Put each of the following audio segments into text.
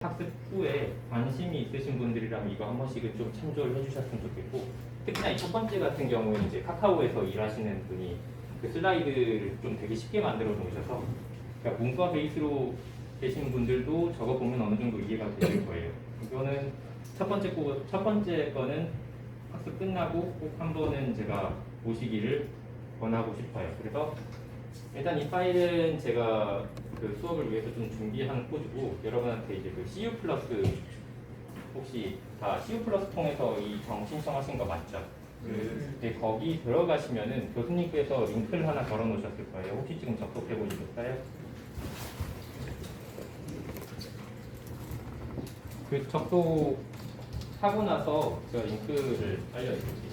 학습 후에 관심이 있으신 분들이라면 이거 한 번씩은 좀 참조를 해주셨으면 좋겠고, 특히나 이 첫 번째 같은 경우에 이제 카카오에서 일하시는 분이 그 슬라이드를 좀 되게 쉽게 만들어 놓으셔서, 그러니까 문과 베이스로 계신 분들도 저거 보면 어느 정도 이해가 되실 거예요. 이거는 첫 번째 거는 학습 끝나고 꼭 한 번은 제가 보시기를 권하고 싶어요. 그래서 일단 이 파일은 제가 그 수업을 위해서 좀 준비한 코드고, 여러분한테 이제 그 CU 플러스 혹시 다 CU 플러스 통해서 이 정 신청하신 거 맞죠? 네, 거기 들어가시면은 교수님께서 링크를 하나 걸어 놓으셨을 거예요. 혹시 지금 접속해 보시겠어요? 그 접속하고 나서 제가 링크를 알려드릴게요.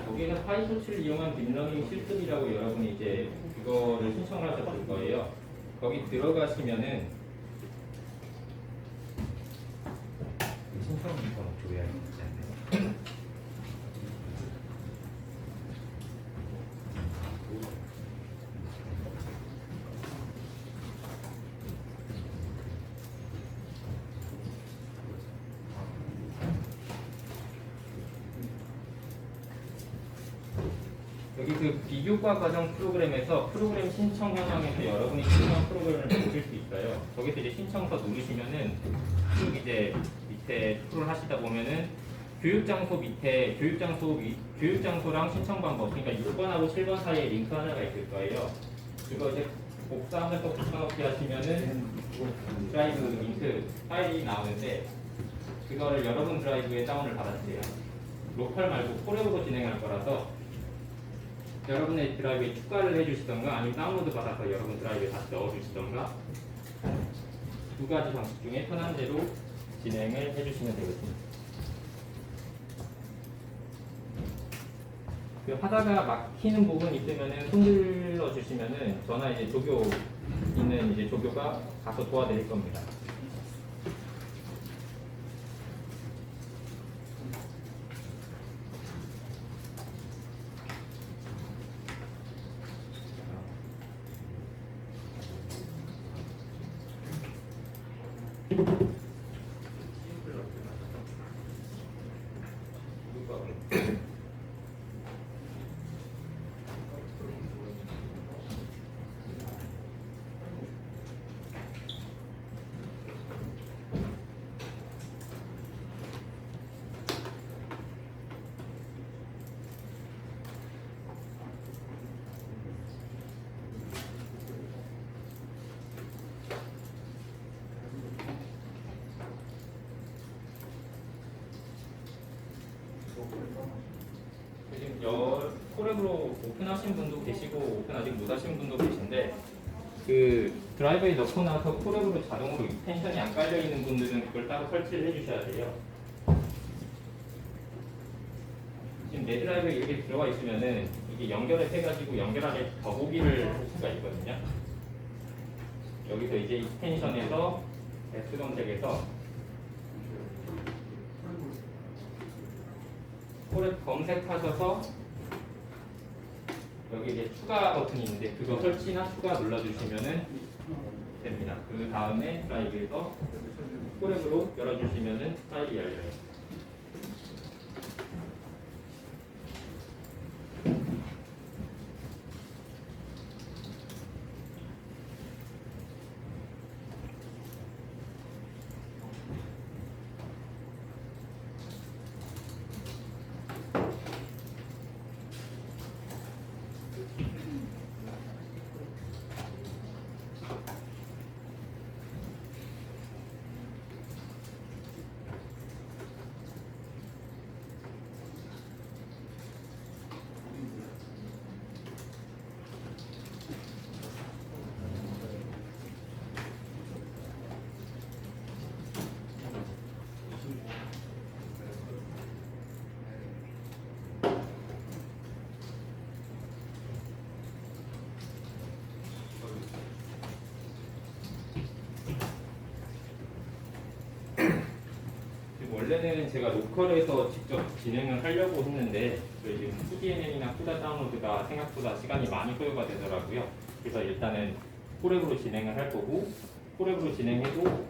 여기는 파이토치를 이용한 딥러닝 실습이라고 여러분이 이제 그거를 신청을 하셨을 거예요. 거기 들어가시면은 신청 번호 줘야 되지 않나요? 여기 그 비교과 과정 프로그램에서 프로그램 신청 현황에서 여러분이 신청한 프로그램을 보실 수 있어요. 거기서 이제 신청서 누르시면은 쭉 이제 밑에 스크롤 하시다 보면은 교육장소 밑에 교육장소랑 신청 방법, 그러니까 6번하고 7번 사이에 링크 하나가 있을 거예요. 그거 이제 복사하면서 붙여넣기 하시면은 드라이브 링크 파일이 나오는데, 그거를 여러분 드라이브에 다운을 받아주세요. 로컬 말고 포랩으로 진행할 거라서 여러분의 드라이브에 추가를 해주시던가 아니면 다운로드 받아서 여러분 드라이브에 다시 넣어주시던가, 두 가지 방식 중에 편한 대로 진행을 해주시면 되겠습니다. 그 하다가 막히는 부분 있으면은 손들어 주시면은 저나 이제 조교 있는 이제 조교가 가서 도와드릴 겁니다. 지금 포랩으로 오픈하신 분도 계시고 오픈 아직 못하신 분도 계신데, 그 드라이버에 넣고 나서 포랩으로 자동으로 익스텐션이 안 깔려 있는 분들은 그걸 따로 설치를 해주셔야 돼요. 지금 내 드라이브에 이렇게 들어가 있으면은 이게 연결을 해가지고 연결하게 더보기를 할 수가 있거든요. 여기서 이제 익스텐션에서 S 검색에서 포랩 검색하셔서 여기 이제 추가 버튼이 있는데 그거 설치나 추가 눌러주시면은 됩니다. 그 다음에 드라이브에서 포랩으로 열어주시면은 파일이 열려요. 원래는 제가 로컬에서 직접 진행을 하려고 했는데 저희 지금 CDNN이나 쿠다 다운로드가 생각보다 시간이 많이 소요가 되더라고요. 그래서 일단은 콜앱으로 진행을 할 거고, 콜앱으로 진행해도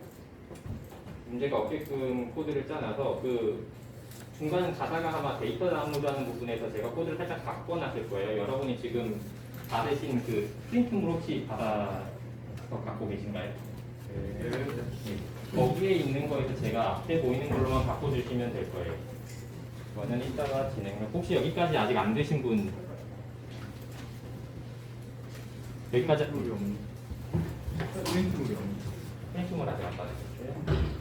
문제가 없게끔 코드를 짜놔서 그 중간 가다가 아마 데이터 다운로드하는 부분에서 제가 코드를 살짝 바꿔놨을 거예요. 여러분이 지금 받으신 그 프린트물 혹시 받아서 갖고 계신가요? 네. 거기에 있는 거에서 제가 앞에 보이는 걸로만 바꿔주시면 될 거예요. 이거는 이따가 진행을. 혹시 여기까지 아직 안 되신 분? 여기까지 프린트물이 없는. 프린트물 아직 안 받으셨어요?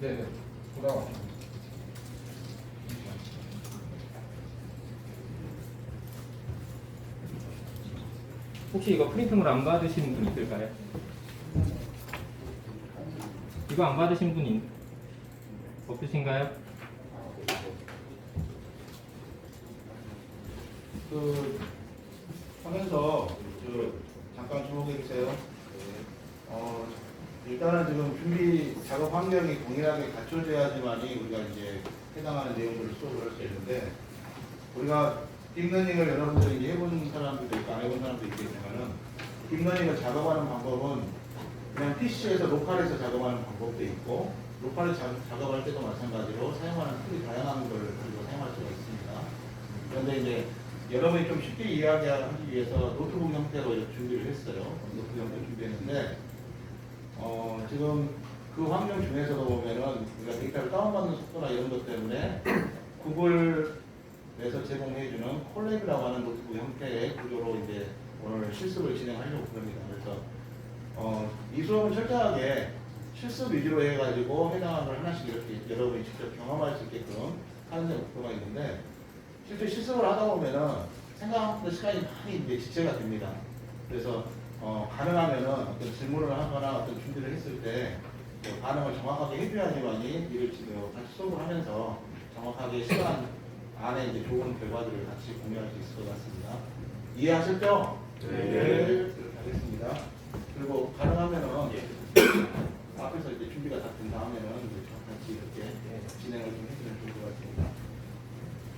네, 돌아와. 혹시 이거 프린트물 안 받으신 분 있을까요? 이거 안 받으신 분 없으신가요? 그 하면서 잠깐 주목해 주세요. 일단은 지금 준비 작업 환경이 동일하게 갖춰져야지만이 우리가 이제 해당하는 내용들을 수업을 할 수 있는데, 우리가 딥러닝을 여러분들이 이제 해본 사람들도 있고 안 해본 사람도 있겠지만은, 딥러닝을 작업하는 방법은 그냥 PC에서 로컬에서 작업하는 방법도 있고, 로컬에서 작업할 때도 마찬가지로 사용하는 툴이 다양한 걸 가지고 사용할 수가 있습니다. 그런데 이제 여러분이 좀 쉽게 이해하기 위해서 노트북 형태로 이렇게 준비를 했어요. 노트북 형태로 준비했는데, 지금 그 환경 중에서도 보면은 우리가 데이터를 다운받는 속도나 이런 것 때문에 구글에서 제공해주는 콜랩이라고 하는 노트북 형태의 구조로 이제 오늘 실습을 진행하려고 합니다. 그래서 이 수업은 철저하게 실습 위주로 해가지고 해당하는 걸 하나씩 이렇게 여러분이 직접 경험할 수 있게끔 하는 데 목표가 있는데, 실제 실습을 하다 보면은 생각보다 시간이 많이 이제 지체가 됩니다. 그래서 가능하면은 어떤 질문을 하거나 어떤 준비를 했을 때 반응을 정확하게 해줘야지만이 이를 같이 수업을 하면서 정확하게 시간 안에 이제 좋은 결과들을 같이 공유할 수 있을 것 같습니다. 이해하셨죠? 네. 알겠습니다. 그리고 가능하면은 앞에서 이제 준비가 다 된 다음에는 같이 이렇게 진행을 좀 해주면 좋을 것 같습니다.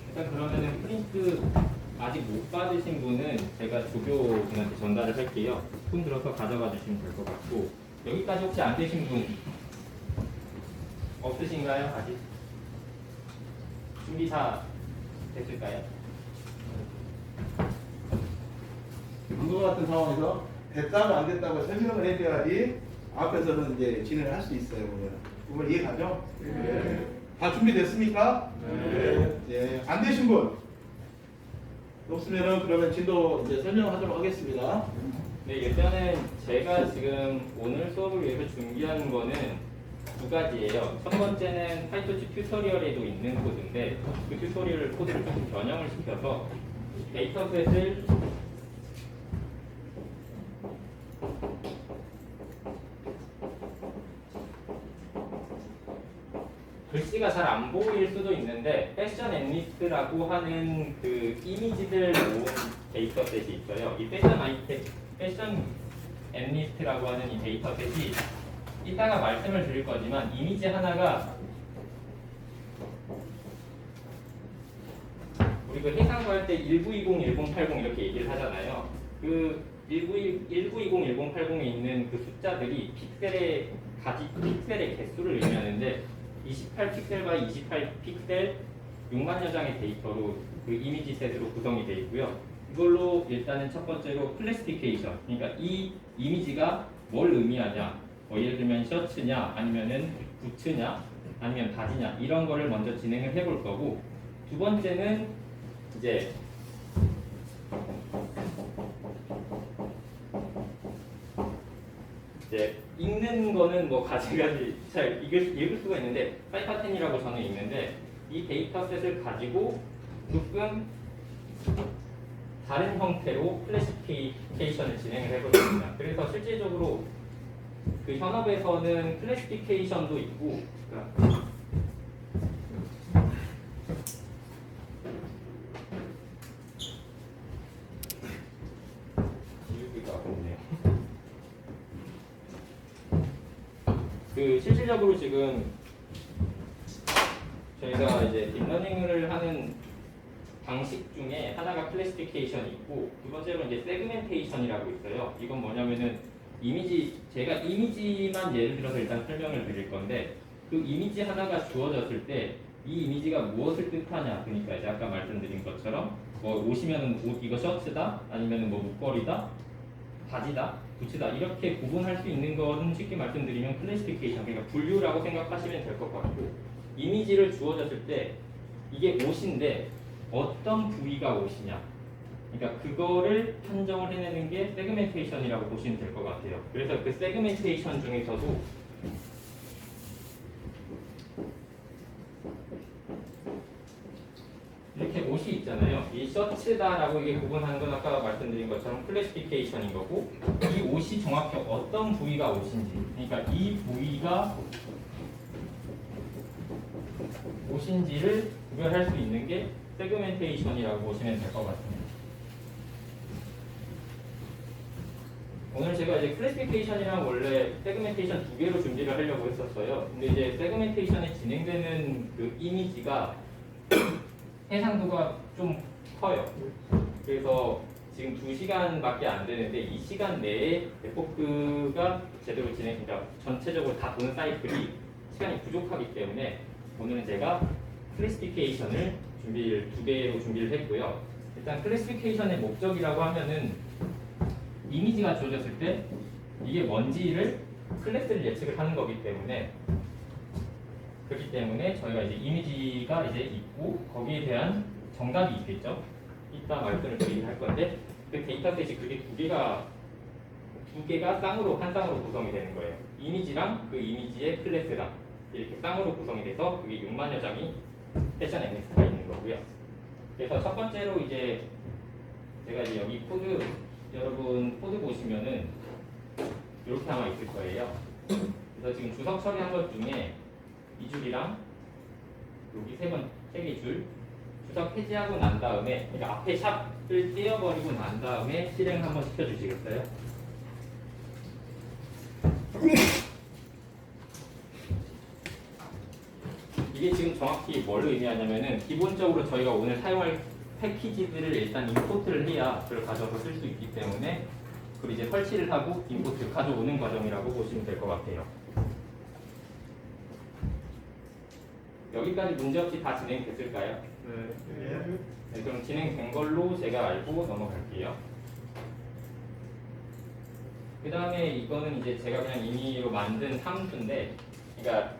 일단 그러면은 프린트 아직 못 받으신 분은 제가 조교분한테 전달을 할게요. 손 들어서 가져가 주시면 될 것 같고, 여기까지 혹시 안 되신 분 없으신가요? 아직? 준비 다 됐을까요? 방금 같은 상황에서 됐다고 안 됐다고 설명을 해줘야지 앞에서는 이제 진행을 할 수 있어요. 그러면 이해가죠? 네. 다 준비됐습니까? 네. 네. 안 되신 분 없으면은 그러면 진도 이제 설명하도록 하겠습니다. 네, 일단은 제가 지금 오늘 수업을 위해서 준비한 거는 두 가지예요. 첫 번째는 파이토치 튜토리얼에도 있는 코드인데, 그 튜토리얼 코드를 조금 변형을 시켜서 데이터셋을 글씨가 잘 안 보일 수도 있는데 패션 앤리스트라고 하는 그 이미지들 모은 데이터셋이 있어요. 이 패션 앤리스트라고 하는 이 데이터셋이 이따가 말씀을 드릴 거지만 이미지 하나가 그리고 해상도 할 때 1920, 1080 이렇게 얘기를 하잖아요. 그 1920, 1080에 있는 그 숫자들이 픽셀의 개수를 의미하는데 28픽셀 by 28픽셀 6만여 장의 데이터로 그 이미지 셋으로 구성이 되어 있고요. 이걸로 일단은 첫 번째로 클래시피케이션, 그러니까 이 이미지가 뭘 의미하냐, 뭐 예를 들면 셔츠냐, 아니면은 부츠냐, 아니면 바지냐 이런 거를 먼저 진행을 해볼 거고, 두 번째는 이제 읽는 거는 뭐 가지가지 잘 읽을 수가 있는데 사이파텐이라고 저는 읽는데 이 데이터셋을 가지고 조금 다른 형태로 클래시피케이션을 진행을 해보겠습니다. 그래서 실질적으로 그 현업에서는 클래시피케이션도 있고, 그러니까 그 실질적으로 지금 저희가 이제 딥러닝을 하는 방식 중에 하나가 클래시피케이션이 있고, 두 번째로 이제 세그멘테이션이라고 있어요. 이건 뭐냐면은 제가 이미지만 예를 들어서 일단 설명을 드릴 건데, 그 이미지 하나가 주어졌을 때 이 이미지가 무엇을 뜻하냐, 그러니까 이제 아까 말씀드린 것처럼 뭐 옷이면은 옷, 이거 셔츠다, 아니면은 뭐 목걸이다, 바지다, 부츠다 이렇게 구분할 수 있는 거는 쉽게 말씀드리면 클래시피케이션, 그러니까 분류라고 생각하시면 될 것 같고, 이미지를 주어졌을 때 이게 옷인데 어떤 부위가 옷이냐, 그러니까 그거를 판정을 해내는 게 세그멘테이션이라고 보시면 될 것 같아요. 그래서 그 세그멘테이션 중에서도 이렇게 옷이 있잖아요. 이 셔츠다라고 이게 구분하는 건 아까 말씀드린 것처럼 클래시피케이션인 거고, 이 옷이 정확히 어떤 부위가 옷인지, 그러니까 이 부위가 옷인지를 구별할 수 있는 게 세그멘테이션이라고 보시면 될 것 같습니다. 오늘 제가 이제 클래시피케이션이랑 원래 세그멘테이션 두 개로 준비를 하려고 했었어요. 근데 이제 세그멘테이션이 진행되는 그 이미지가 해상도가 좀 커요. 그래서 지금 2시간밖에 안 되는데 이 시간 내에 네트워크가 제대로 그러니까 전체적으로 다 보는 사이클이 시간이 부족하기 때문에 오늘은 제가 클래시피케이션을 두 개로 준비를 했고요. 일단 클래시피케이션의 목적이라고 하면은 이미지가 주어졌을 때 이게 뭔지를 클래스를 예측을 하는 거기 때문에, 그렇기 때문에 저희가 이제 이미지가 이제 있고 거기에 대한 정답이 있겠죠. 이따 말씀을 드리긴 할 건데, 그 데이터셋이 그게 두 개가 쌍으로 한 쌍으로 구성이 되는 거예요. 이미지랑 그 이미지의 클래스랑 이렇게 쌍으로 구성이 돼서 그게 6만여 장이 패션 MX가 있는 거고요. 그래서 첫 번째로 이제 제가 이제 여기 코드, 여러분 코드 보시면은 이렇게 아마 있을 거예요. 그래서 지금 주석 처리한 것 중에 이 줄이랑 여기 세 개 줄 주석 해제하고 난 다음에, 그러니까 앞에 샵을 떼어버리고 난 다음에 실행 한번 시켜주시겠어요? 이게 지금 정확히 뭘 의미하냐면은, 기본적으로 저희가 오늘 사용할 패키지들을 일단 임포트를 해야 그걸 가져와서 쓸 수 있기 때문에, 그리고 이제 설치를 하고 임포트 가져오는 과정이라고 보시면 될 것 같아요. 여기까지 문제없이 다 진행됐을까요? 네, 그럼 진행된 걸로 제가 알고 넘어갈게요. 그 다음에 이거는 이제 제가 그냥 임의로 만든 함수인데, 그러니까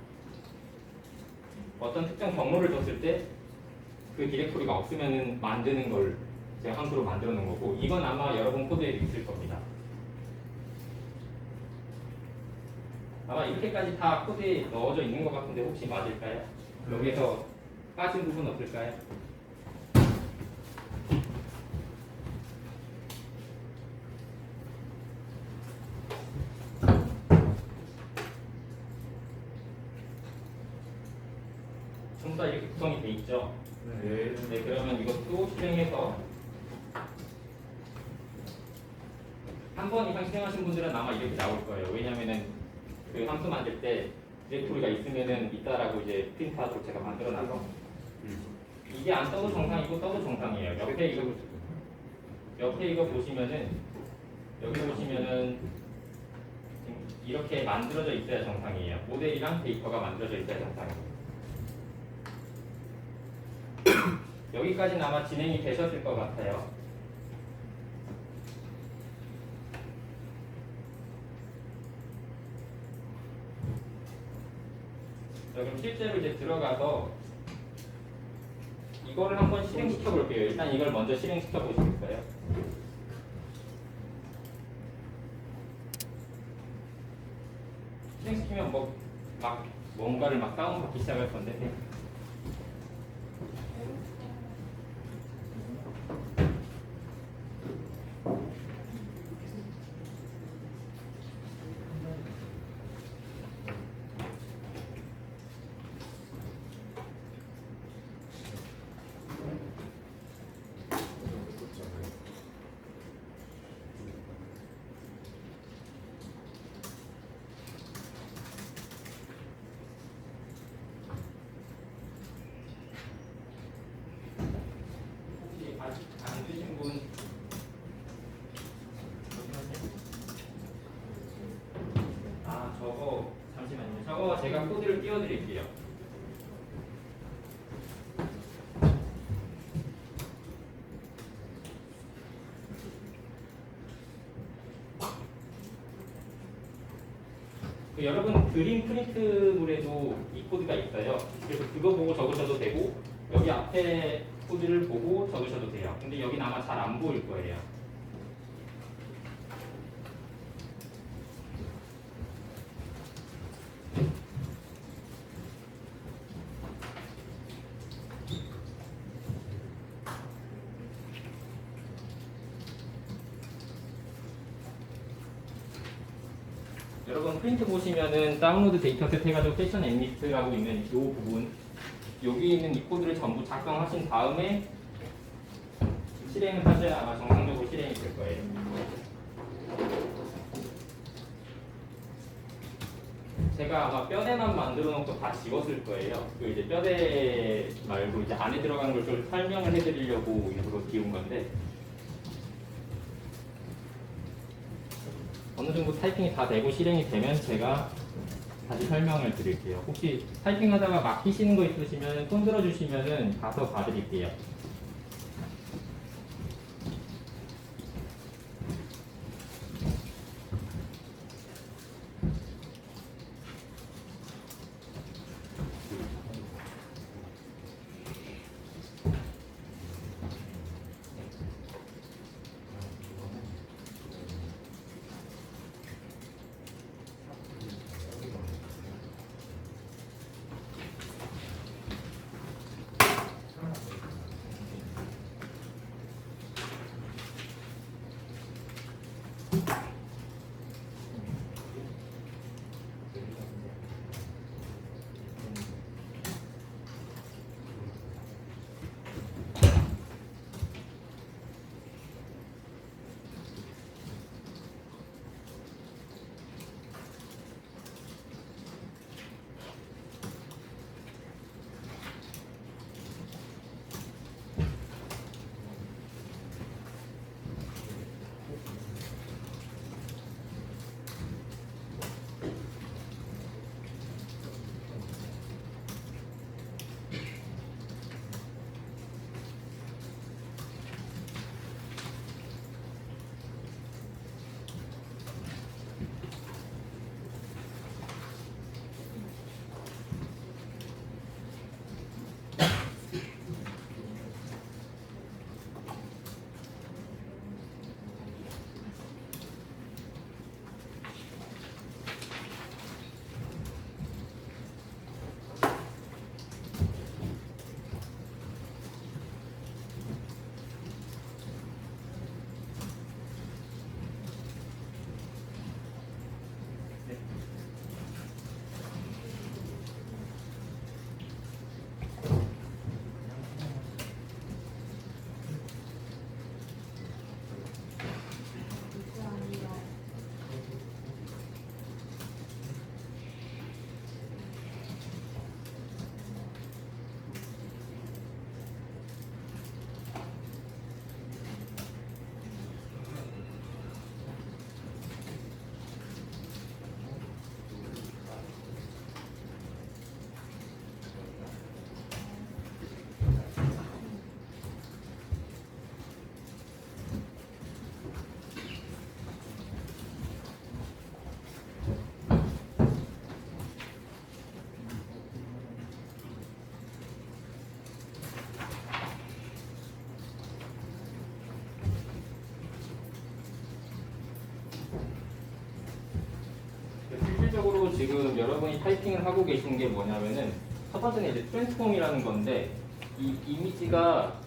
어떤 특정 경로를 뒀을 때 그 디렉토리가 없으면 만드는 걸 제가 함수로 만들어 놓은 거고, 이건 아마 여러분 코드에도 있을 겁니다. 아마 이렇게까지 다 코드에 넣어져 있는 것 같은데 혹시 맞을까요? 여기서 빠진 부분 없을까요? 전부 다 이렇게 구성이 돼 있죠? 네, 그러면 이것도 실행해서 한 번 이상 실행하신 분들은 아마 이렇게 나올 거예요. 왜냐면은 그 함수 만들 때 디렉토리가 있으면은 있다라고 이제 프린트하도록 제가 만들어놔서. 이게 안 떠도 정상이고 떠도 정상이에요. 옆에 이거 보시면은 여기 보시면은 지금 이렇게 만들어져 있어야 정상이에요. 모델이랑 데이터가 만들어져 있어야 정상이에요. 여기까지는 아마 진행이 되셨을 것 같아요. 자, 그럼 실제로 이제 들어가서 이거를 한번 실행시켜 볼게요. 일단 이걸 먼저 실행시켜 보시겠어요? 실행시키면 막 뭔가를 막 다운받기 시작할 건데. 혹시 아직 안 드신 분? 아, 저거 잠시만요. 저거 제가 코드를 띄워드릴게요. 여러분 그림 프린트물에도 이 코드가 있어요. 그래서 그거 보고 적으셔도 되고 여기 앞에 코드를 보고 적으셔도 돼요. 근데 여기는 아마 잘 안 보일 거예요. 여러분 프린트 보시면은 다운로드 데이터셋 해가지고 세션 엠리스트라고 있는 이 부분, 여기 있는 이 코드를 전부 작성하신 다음에 실행을 하셔야 아마 정상적으로 실행이 될 거예요. 제가 아마 뼈대만 만들어 놓고 다 지웠을 거예요. 그 이제 뼈대 말고 이제 안에 들어간 걸 좀 설명을 해드리려고 일부러 지운 건데, 어느 정도 타이핑이 다 되고 실행이 되면 제가 다시 설명을 드릴게요. 혹시 타이핑하다가 막히시는 거 있으시면 손 들어주시면은 가서 봐드릴게요. 지금 여러분이 타이핑을 하고 계신 게 뭐냐면은 첫 번째는 이제 트랜스폼이라는 건데 이 이미지가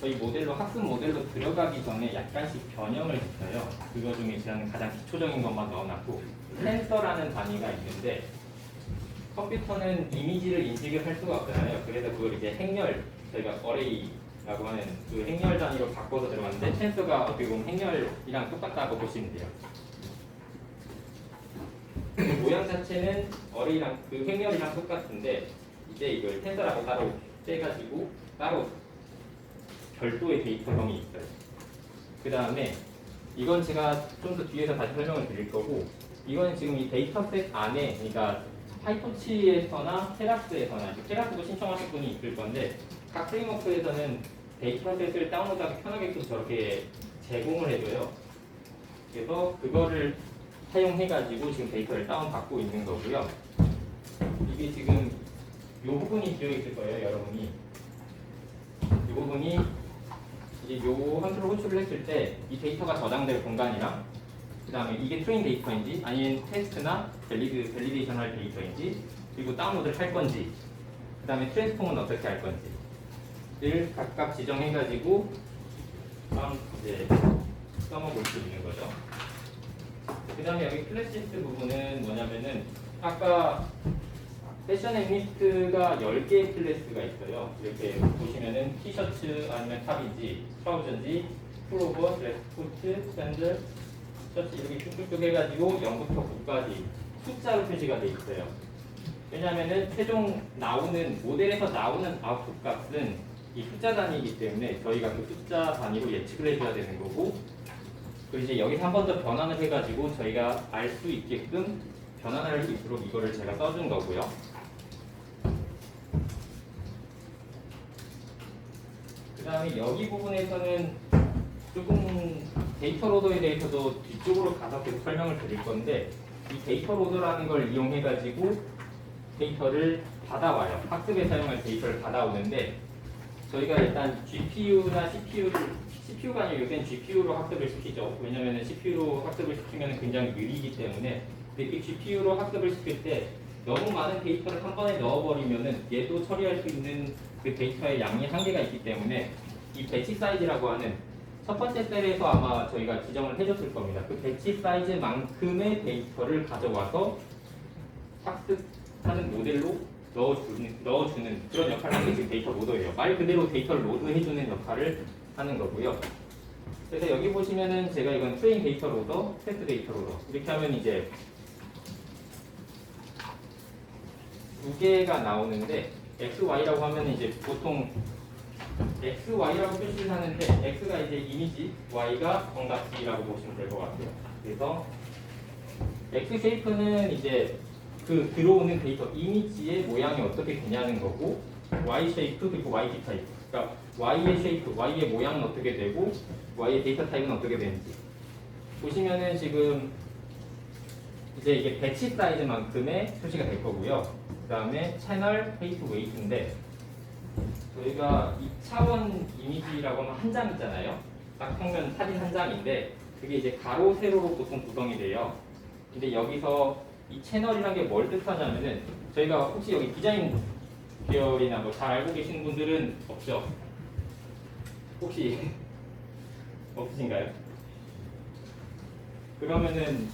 저희 모델로 학습 모델로 들어가기 전에 약간씩 변형을 했어요. 그거 중에 저는 가장 기초적인 것만 넣어놨고 센서라는 단위가 있는데 컴퓨터는 이미지를 인식을 할 수가 없잖아요. 그래서 그걸 이제 행렬 저희가 어레이라고 하는 그 행렬 단위로 바꿔서 들어갔는데 센서가 어떻게 보면 행렬이랑 똑같다고 보시면 돼요. 그 모양 자체는 어레이랑 그 행렬이랑 똑같은데 이제 이걸 텐서라고 따로 떼가지고 따로 별도의 데이터형이 있어요. 그 다음에 이건 제가 좀 더 뒤에서 다시 설명을 드릴 거고 이건 지금 이 데이터셋 안에 그러니까 파이토치에서나 테라스에서나 테라스도 신청하실 분이 있을 건데 각 프레임워크에서는 데이터셋을 다운로드하기 편하게끔 저렇게 제공을 해줘요. 그래서 그거를 사용해가지고 지금 데이터를 다운받고 있는 거고요. 이게 지금 이 부분이 비어있을 거예요, 여러분이. 이 부분이 이제 요 함수를 호출을 했을 때 이 데이터가 저장될 공간이랑 그 다음에 이게 트레인 데이터인지 아니면 테스트나 밸리데이션 할 데이터인지 그리고 다운로드를 할 건지 그 다음에 트랜스폼은 어떻게 할 건지를 각각 지정해가지고 이제 써먹을 수 있는 거죠. 그 다음에 여기 클래시스트 부분은 뭐냐면은 아까 패션 애니스트가 10개의 클래스가 있어요. 이렇게 보시면은 티셔츠 아니면 탑인지 트라우저인지 풀오버, 드레스 코트, 샌들, 셔츠 이렇게 쭉쭉쭉 해가지고 0부터 9까지 숫자로 표시가 돼 있어요. 왜냐하면은 최종 나오는 모델에서 나오는 아웃풋 값은 이 숫자 단위이기 때문에 저희가 그 숫자 단위로 예측을 해줘야 되는 거고 그리고 이제 여기서 한 번 더 변환을 해가지고 저희가 알 수 있게끔 변환을 할 수 있도록 이거를 제가 써준 거고요. 그 다음에 여기 부분에서는 조금 데이터 로더에 대해서도 뒤쪽으로 가서 계속 설명을 드릴 건데 이 데이터 로더라는 걸 이용해 가지고 데이터를 받아와요. 학습에 사용할 데이터를 받아오는데 저희가 일단 GPU나 CPU가 아니라 요새는 GPU로 학습을 시키죠. 왜냐하면 CPU로 학습을 시키면 굉장히 느리기 때문에 근데 이 GPU로 학습을 시킬 때 너무 많은 데이터를 한 번에 넣어버리면은 얘도 처리할 수 있는 그 데이터의 양이 한계가 있기 때문에 이 배치 사이즈라고 하는 첫 번째 셀에서 아마 저희가 지정을 해줬을 겁니다. 그 배치 사이즈만큼의 데이터를 가져와서 학습하는 모델로 넣어주는 그런 역할을 하는 게 지금 데이터 로더예요. 말 그대로 데이터를 로드해주는 역할을 하는 거고요. 그래서 여기 보시면은 제가 이건 트레인 데이터 로더, 테스트 데이터 로더 이렇게 하면 이제 두 개가 나오는데 X, Y라고 하면 이제 보통 X, Y라고 표시를 하는데 X가 이제 이미지, Y가 정답지라고 보시면 될 것 같아요. 그래서 X 쉐이프는 이제 그 들어오는 데이터 이미지의 모양이 어떻게 되냐는 거고 Y 쉐이프 그리고 YT 타입 그러니까 Y의 쉐이프, Y의 모양은 어떻게 되고 Y의 데이터 타입은 어떻게 되는지 보시면은 지금 이제 이게 배치 사이즈만큼의 표시가 될 거고요. 그 다음에 채널 페이스 웨이트인데 저희가 2차원 이미지라고 하면 한 장 있잖아요. 딱 평면 사진 한 장인데 그게 이제 가로 세로로 보통 구성이 돼요. 근데 여기서 이 채널이란 게 뭘 뜻하냐면은 저희가 혹시 여기 디자인 계열이나 뭐 잘 알고 계시는 분들은 없죠? 혹시 없으신가요? 그러면은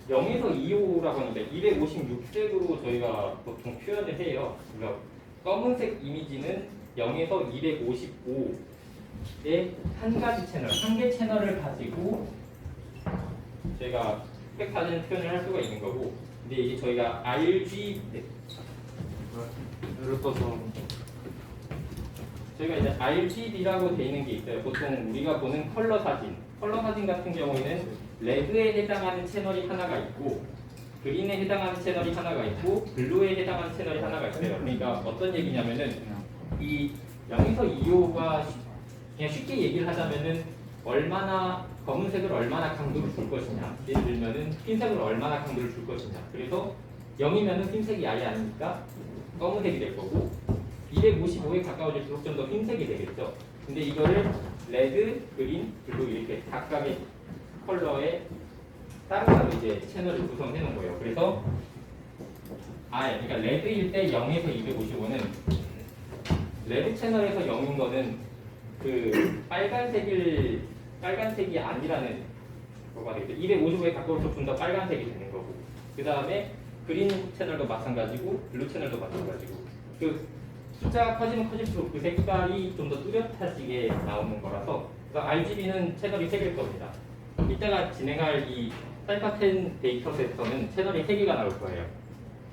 0에서 2호라고 하는데 256색으로 저희가 보통 표현을 해요. 그래서 검은색 이미지는 0에서 255의 한 가지 채널, 한 개 채널을 가지고 저희가 스펙하는 표현을 할 수가 있는 거고 근데 이게 저희가 저희가 이제 RGB라고 되어 있는 게 있어요. 보통 우리가 보는 컬러 사진 같은 경우에는 레드에 해당하는 채널이 하나가 있고 그린에 해당하는 채널이 하나가 있고 블루에 해당하는 채널이 하나가 있어요. 그러니까 어떤 얘기냐면은 이 0에서 2호가 그냥 쉽게 얘기를 하자면은 얼마나 검은색을 얼마나 강도를 줄 것이냐 예를 들면은 흰색을 얼마나 강도를 줄 것이냐 그래서 0이면은 흰색이 아예 아니니까 검은색이 될 거고 255에 가까워질수록 좀 더 흰색이 되겠죠. 근데 이거를 레드, 그린, 블루 이렇게 각각의 컬러에 따로따로 이제 채널을 구성해 놓은 거예요. 그래서 그러니까 레드일 때 0에서 255는 레드 채널에서 0인 거는 그 빨간색이 아니라는 거가 되겠죠. 255에 가까울수록 좀 더 빨간색이 되는 거고, 그 다음에 그린 채널도 마찬가지고 블루 채널도 마찬가지고, 그 숫자가 커지면 커질수록 그 색깔이 좀 더 뚜렷하게 나오는 거라서, 그래서 RGB는 채널이 3개일 겁니다. 이따가 진행할 이 사이파10 데이터셋에서는 채널이 3개가 나올 거예요.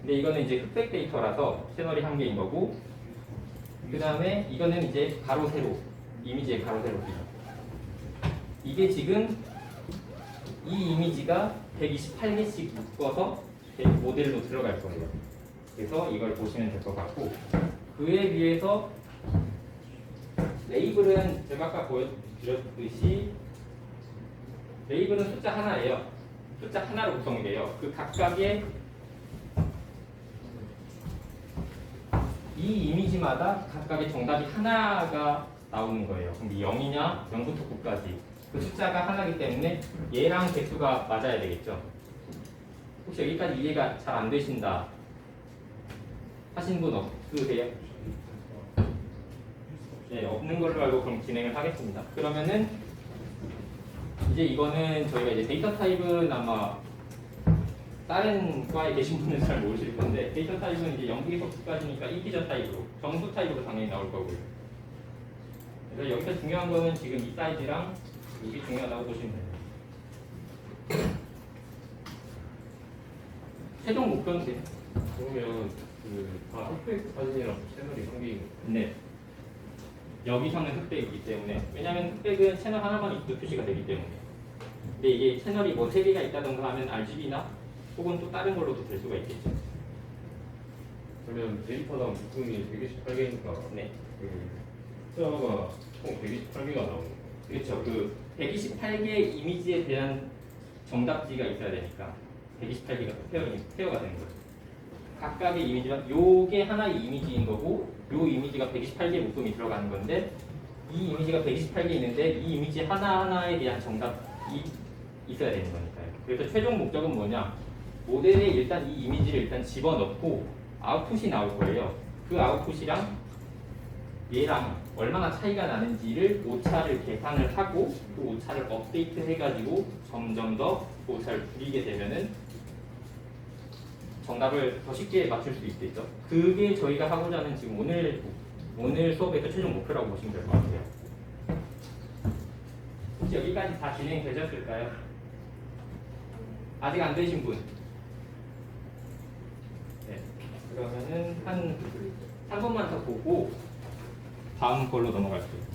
근데 이거는 이제 흑백 데이터라서 채널이 1개인 거고, 그 다음에 이거는 이제 가로 세로, 이미지의 가로 세로 기능. 이게 지금 이 이미지가 128개씩 묶어서 모델로 들어갈 거예요. 그래서 이걸 보시면 될 것 같고, 그에 비해서 레이블은 제가 아까 보여드렸듯이 레이블은 숫자 하나예요. 숫자 하나로 구성이 돼요. 그 각각의 이 이미지마다 각각의 정답이 하나가 나오는 거예요. 그럼 0이냐, 0부터 9까지. 그 숫자가 하나이기 때문에 얘랑 개수가 맞아야 되겠죠. 혹시 여기까지 이해가 잘 안 되신다 하신 분 없으세요? 네, 없는 걸로 알고 그럼 진행을 하겠습니다. 그러면은 이제 이거는 저희가 이제 데이터 타입은 아마 다른 과에 계신 분은 잘 모르실 건데, 데이터 타입은 이제 0기에서 9까지니까 인티저 타입으로, 정수 타입으로 당연히 나올 거고요. 그래서 여기서 중요한 거는 지금 이 사이즈랑 이게 중요하다고 보시면 돼요. 최종 목표는 돼요. 그러면 그다 흑백 사진이랑 채널이 한개인 네. 여기서는 흑백이기 때문에, 왜냐하면 흑백은 채널 하나만 있도 표시가 되기 때문에. 근데 이게 채널이 뭐 3개가 있다던가 하면 RGB나 혹은 또 다른 걸로도 될 수가 있겠죠. 그러면 데이터당 부품이 128개니까 네. 그 숫자가 총 128개가 나오는 거예요. 그렇죠. 그 128개의 이미지에 대한 정답지가 있어야 되니까 128개가 페어가 되는 거죠. 각각의 이미지만 요게 하나의 이미지인 거고, 요 이미지가 128개 묶음이 들어가는 건데, 이 이미지가 128개 있는데 이 이미지 하나하나에 대한 정답이 있어야 되는 거니까요. 그래서 최종 목적은 뭐냐? 모델에 일단 이 이미지를 일단 집어넣고 아웃풋이 나올 거예요. 그 아웃풋이랑 얘랑 얼마나 차이가 나는지를 오차를 계산을 하고, 그 오차를 업데이트 해가지고 점점 더 그 오차를 줄이게 되면은 정답을 더 쉽게 맞출 수 있겠죠. 그게 저희가 하고자 하는 지금 오늘 수업에서 최종 목표라고 보시면 될 것 같아요. 혹시 여기까지 다 진행되셨을까요? 아직 안 되신 분? 네. 그러면은 한 3분만 더 보고 다음 걸로 넘어갈게요.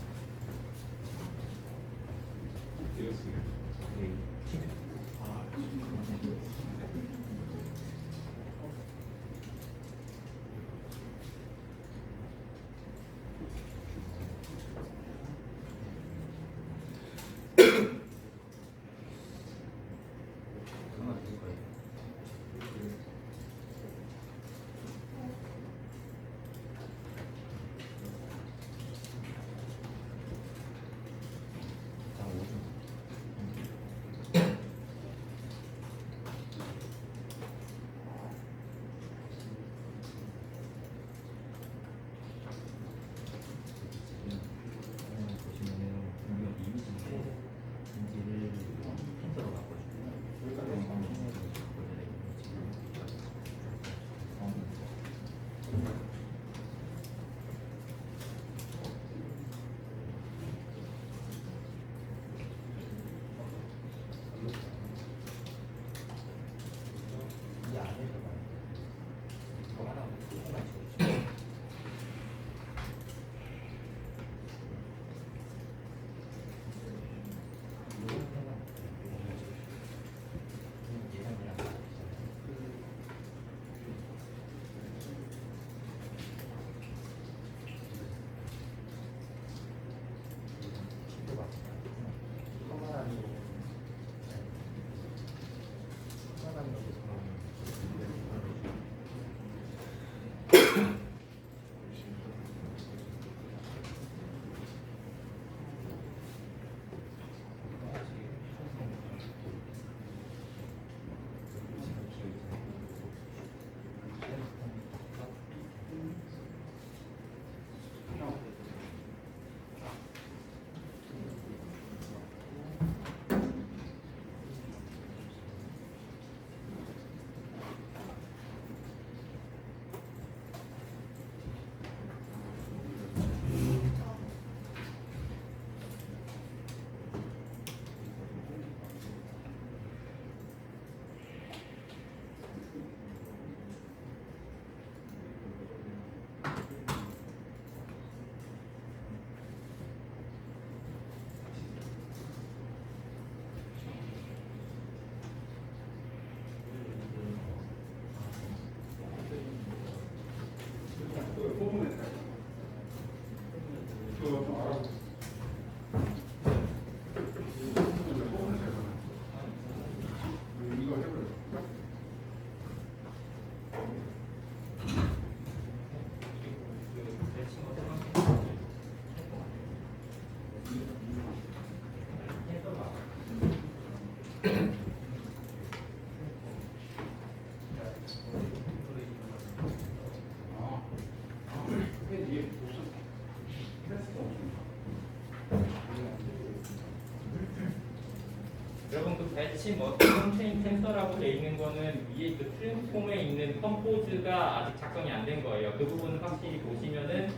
여러분 그 배치 머티컴 체인 텐서라고 돼 있는 거는 위에 그 트랜스폼에 있는 컴포즈가 아직 작성이 안 된 거예요. 그 부분은 확실히 보시면은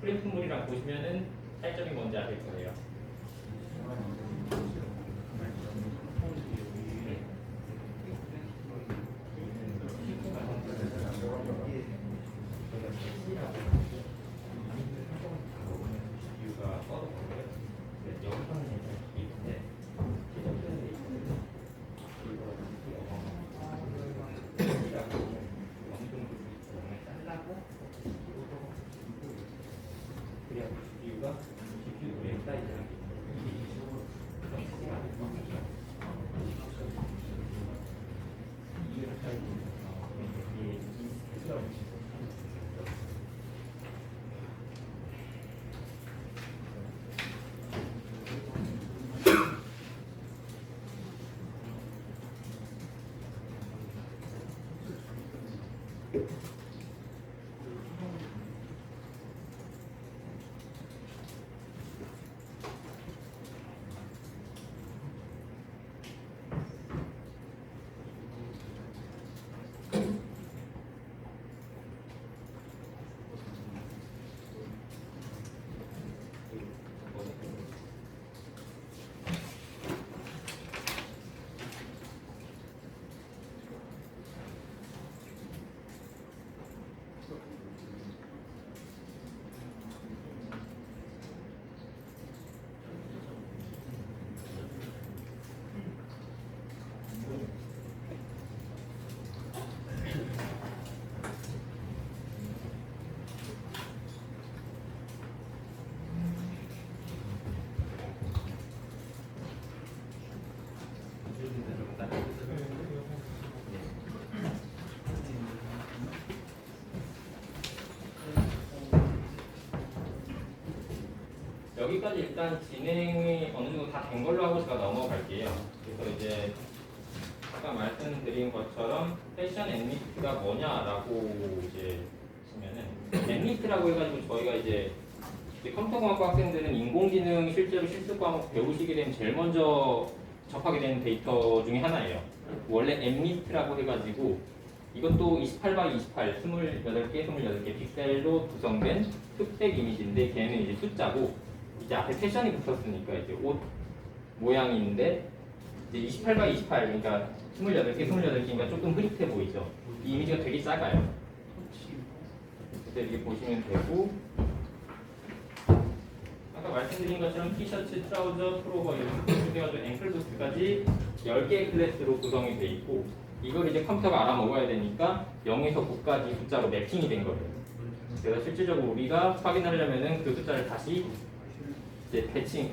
프린트물이랑 보시면은 차이점이 뭔지 아실 거예요. 여기까지 일단 진행이 어느 정도 다 된 걸로 하고 제가 넘어갈게요. 그래서 이제 아까 말씀드린 것처럼 패션 앤리트가 뭐냐라고 이제 보면은 앤리트라고 해가지고 저희가 이제 컴퓨터공학과 학생들은 인공지능 실제로 실습 과목 배우시게 되면 제일 먼저 접하게 되는 데이터 중에 하나예요. 원래 엠리트라고 해가지고 이것도 28x28, 28개, 28개 픽셀로 구성된 흑백 이미지인데 걔는 이제 숫자고 이제 앞에 패션이 붙었으니까 이제 옷 모양인데 이제 28x28 그러니까 28개, 28개니까 조금 흐릿해 보이죠. 이 이미지가 되게 작아요. 그래서 이렇게 보시면 되고 아까 말씀드린 것처럼 티셔츠, 트라우저, 프로버 이렇게 해가지고 앵클부스까지 10개의 클래스로 구성이 돼 있고 이걸 이제 컴퓨터가 알아먹어야 되니까 0에서 9까지 숫자로 매핑이 된 거예요. 그래서 실질적으로 우리가 확인하려면은 그 숫자를 다시 이제 패칭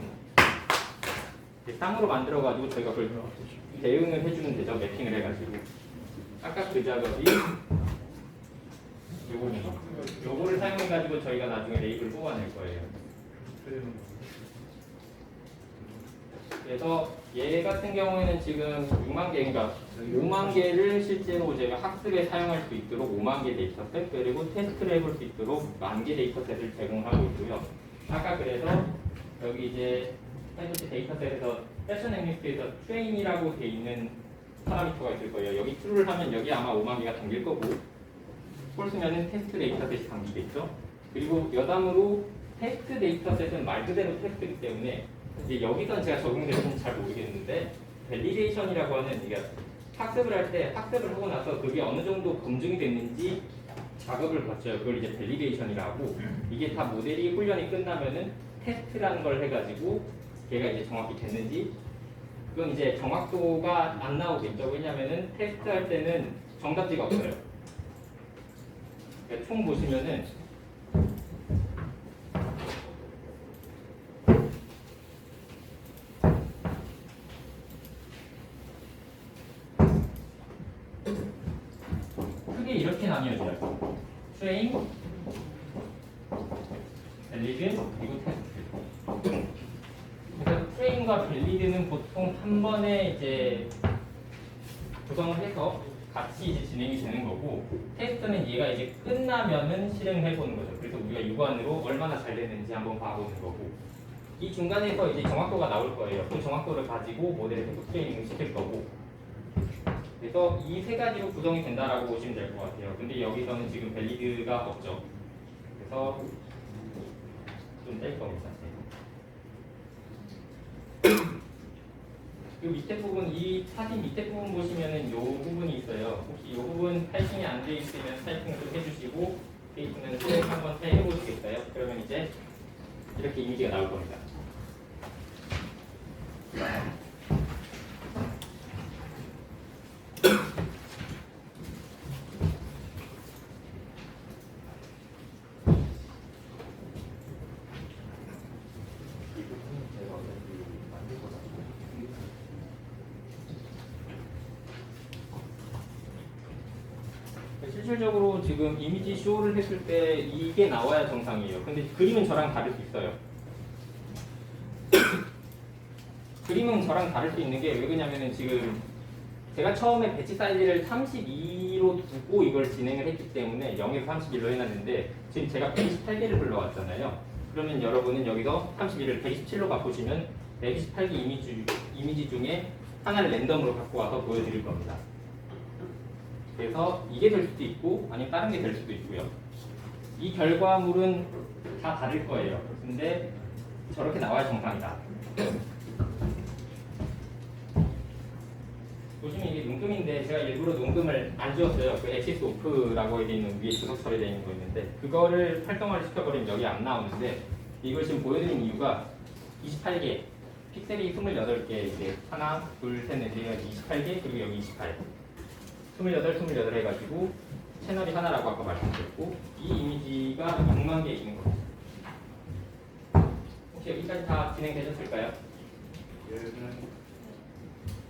쌍으로 만들어가지고 저희가 그걸 대응을 해주면 되죠. 매핑을 해가지고 아까 그 작업이 요거를 사용해가지고 저희가 나중에 레이블을 뽑아낼 거예요. 그래서 얘 같은 경우에는 지금 6만 개, 그러니까 5만 개를 실제로 제가 학습에 사용할 수 있도록 5만 개 데이터셋 그리고 테스트를 해볼 수 있도록 10,000개 데이터셋을 제공하고 있고요. 아까 그래서 여기 이제 데이터셋에서 패션 앵리스트에서 트레인이라고 돼 있는 파라미터가 있을 거예요. 여기 true를 하면 여기 아마 5만 개가 담길 거고 폴스면은 테스트 데이터셋이 담기겠죠. 그리고 여담으로 테스트 데이터셋은 말 그대로 테스트이기 때문에 이제 여기서는 제가 적용되는지 잘 모르겠는데 밸리데이션이라고 하는 이게 학습을 할 때 학습을 하고 나서 그게 어느 정도 검증이 됐는지 작업을 거쳐요. 그걸 이제 밸리데이션이라고 이게 다 모델이 훈련이 끝나면은 테스트라는 걸 해가지고 걔가 이제 정확히 됐는지 그건 이제 정확도가 안 나오겠죠. 왜냐면은 테스트할 때는 정답지가 없어요. 그러니까 총 보시면은 나뉘어져요. 트레인, 밸리드, 그리고 테스트. 그래서 트레인과 밸리드는 보통 한 번에 이제 구성을 해서 같이 이제 진행이 되는 거고, 테스트는 얘가 이제 끝나면은 실행을 해보는 거죠. 그래서 우리가 육안으로 얼마나 잘 됐는지 한번 봐보는 거고, 이 중간에서 이제 정확도가 나올 거예요. 그 정확도를 가지고 모델에 계속 트레이닝을 시킬 거고, 그래서 이 세 가지로 구성이 된다라고 보시면 될 것 같아요. 근데 여기서는 지금 밸리드가 없죠. 그래서 좀 뗄 겁니다. 이 밑에 부분, 이 사진 밑에 부분 보시면은 이 부분이 있어요. 혹시 이 부분 타이핑이 안 돼 있으면 타이핑을 좀 해주시고, 돼 있으면 수행 한번 해보시겠어요? 그러면 이제 이렇게 이미지가 나올 겁니다. 실질적으로 지금 이미지 쇼를 했을 때 이게 나와야 정상이에요. 근데 그림은 저랑 다를 수 있어요. 그림은 저랑 다를 수 있는 게 왜 그러냐면은 지금 제가 처음에 배치 사이즈를 32로 두고 이걸 진행을 했기 때문에 0에서 31로 해놨는데 지금 제가 128개를 불러왔잖아요. 그러면 여러분은 여기서 31을 127로 바꾸시면 128개 이미지 중에 하나를 랜덤으로 갖고 와서 보여드릴 겁니다. 그래서 이게 될 수도 있고 아니면 다른 게 될 수도 있고요. 이 결과물은 다 다를 거예요. 근데 저렇게 나와야 정상이다. 보시면 이게 눈금인데 제가 일부러 눈금을 안 지웠어요. 그 엑시스 오프라고 되어 있는 위에 주석 처리되어 있는 거 있는데 그거를 활성화를 시켜버리면 여기 안 나오는데 이걸 지금 보여드린 이유가 28개 픽셀이 28개 이제 하나, 둘, 셋, 넷, 28개 그리고 여기 28 28 해가지고 채널이 하나라고 아까 말씀드렸고 이 이미지가 6만 개 있는 거죠. 혹시 여기까지 다 진행되셨을까요?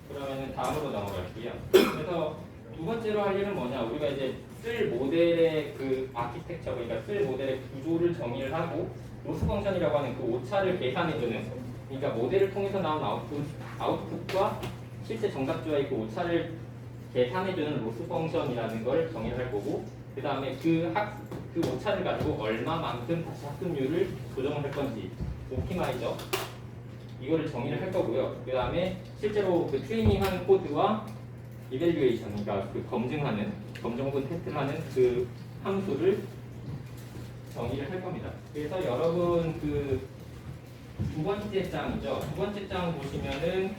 그러면 다음으로 넘어갈게요. 그래서 두 번째로 할 일은 뭐냐? 우리가 이제 쓸 모델의 그 아키텍처, 그러니까 쓸 모델의 구조를 정의를 하고 로스 펑션이라고 하는 그 오차를 계산해주는, 그러니까 모델을 통해서 나온 아웃풋과 실제 정답지와의 그 오차를 계산해주는 로스 펑션이라는 걸 정의를 할 거고, 그 다음에 그 오차를 가지고 얼마만큼 다시 합금률을 조정을 할 건지, 옵티마이저 이거를 정의를 할 거고요. 그 다음에 실제로 그 트레이닝하는 코드와 이밸류에이션, 그러니까 그 검증 혹은 테스트하는 그 함수를 정의를 할 겁니다. 그래서 여러분 그 두 번째 장이죠. 두 번째 장 보시면은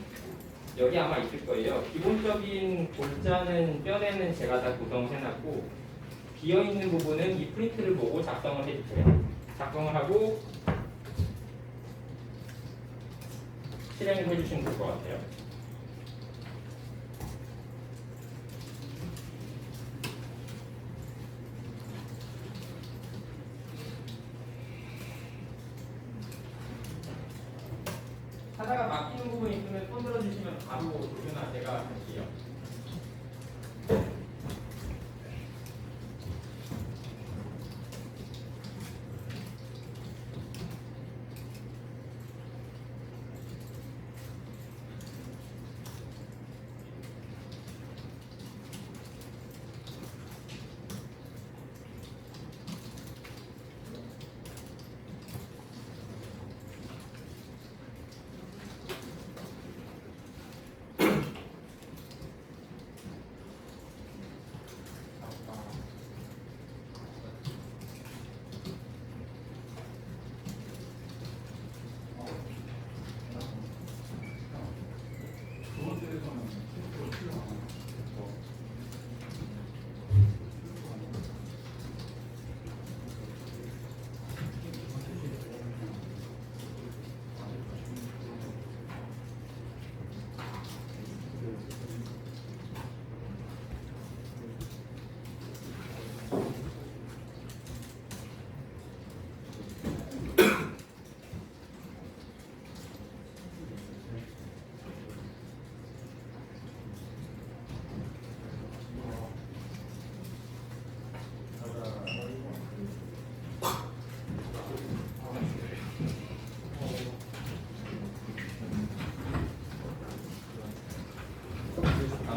여기 아마 있을 거예요. 기본적인 골자는 뼈대는 제가 다 구성을 해놨고 비어 있는 부분은 이 프린트를 보고 작성을 해주세요. 작성을 하고 실행을 해주시면 될 것 같아요. 하다가 막히는 부분이 있으면 손 들어주시면 바로 조준아 제가 할게요.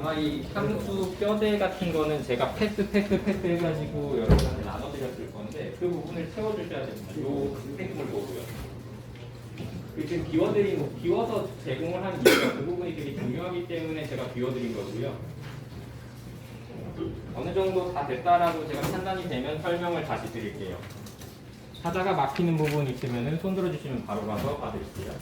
아마 이 함수 뼈대 같은 거는 제가 패스 해가지고 여러분한테 나눠드렸을 건데 그 부분을 채워주셔야 됩니다. 요 스펙을 보고요. 그 지금 비워서 제공을 한 이유가 그 부분이 되게 중요하기 때문에 제가 비워드린 거고요. 어느 정도 다 됐다라고 제가 판단이 되면 설명을 다시 드릴게요. 하다가 막히는 부분이 있으면 손 들어주시면 바로 가서 봐드릴게요.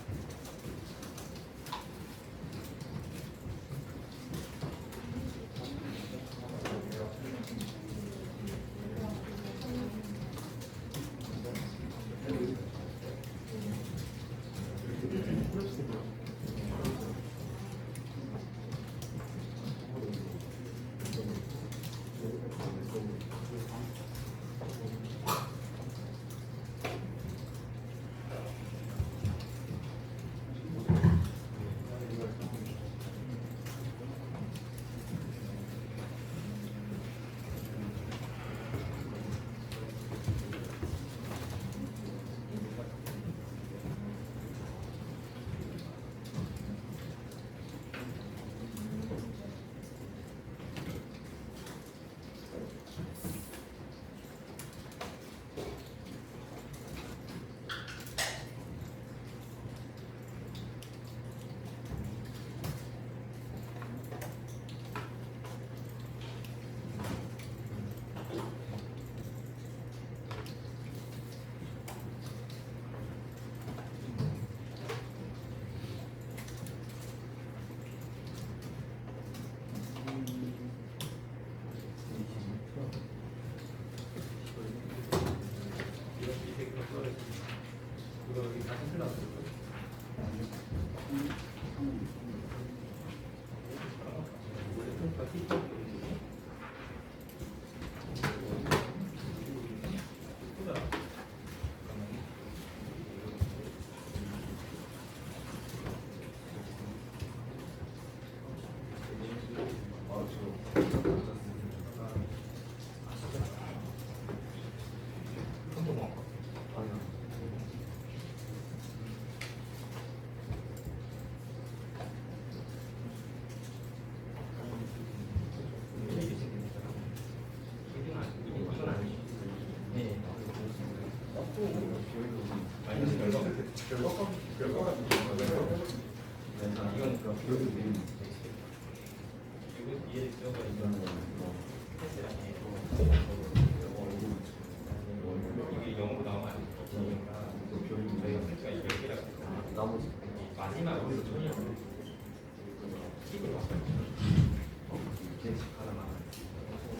이게 영어로 나오면 안 나머지 마지막으로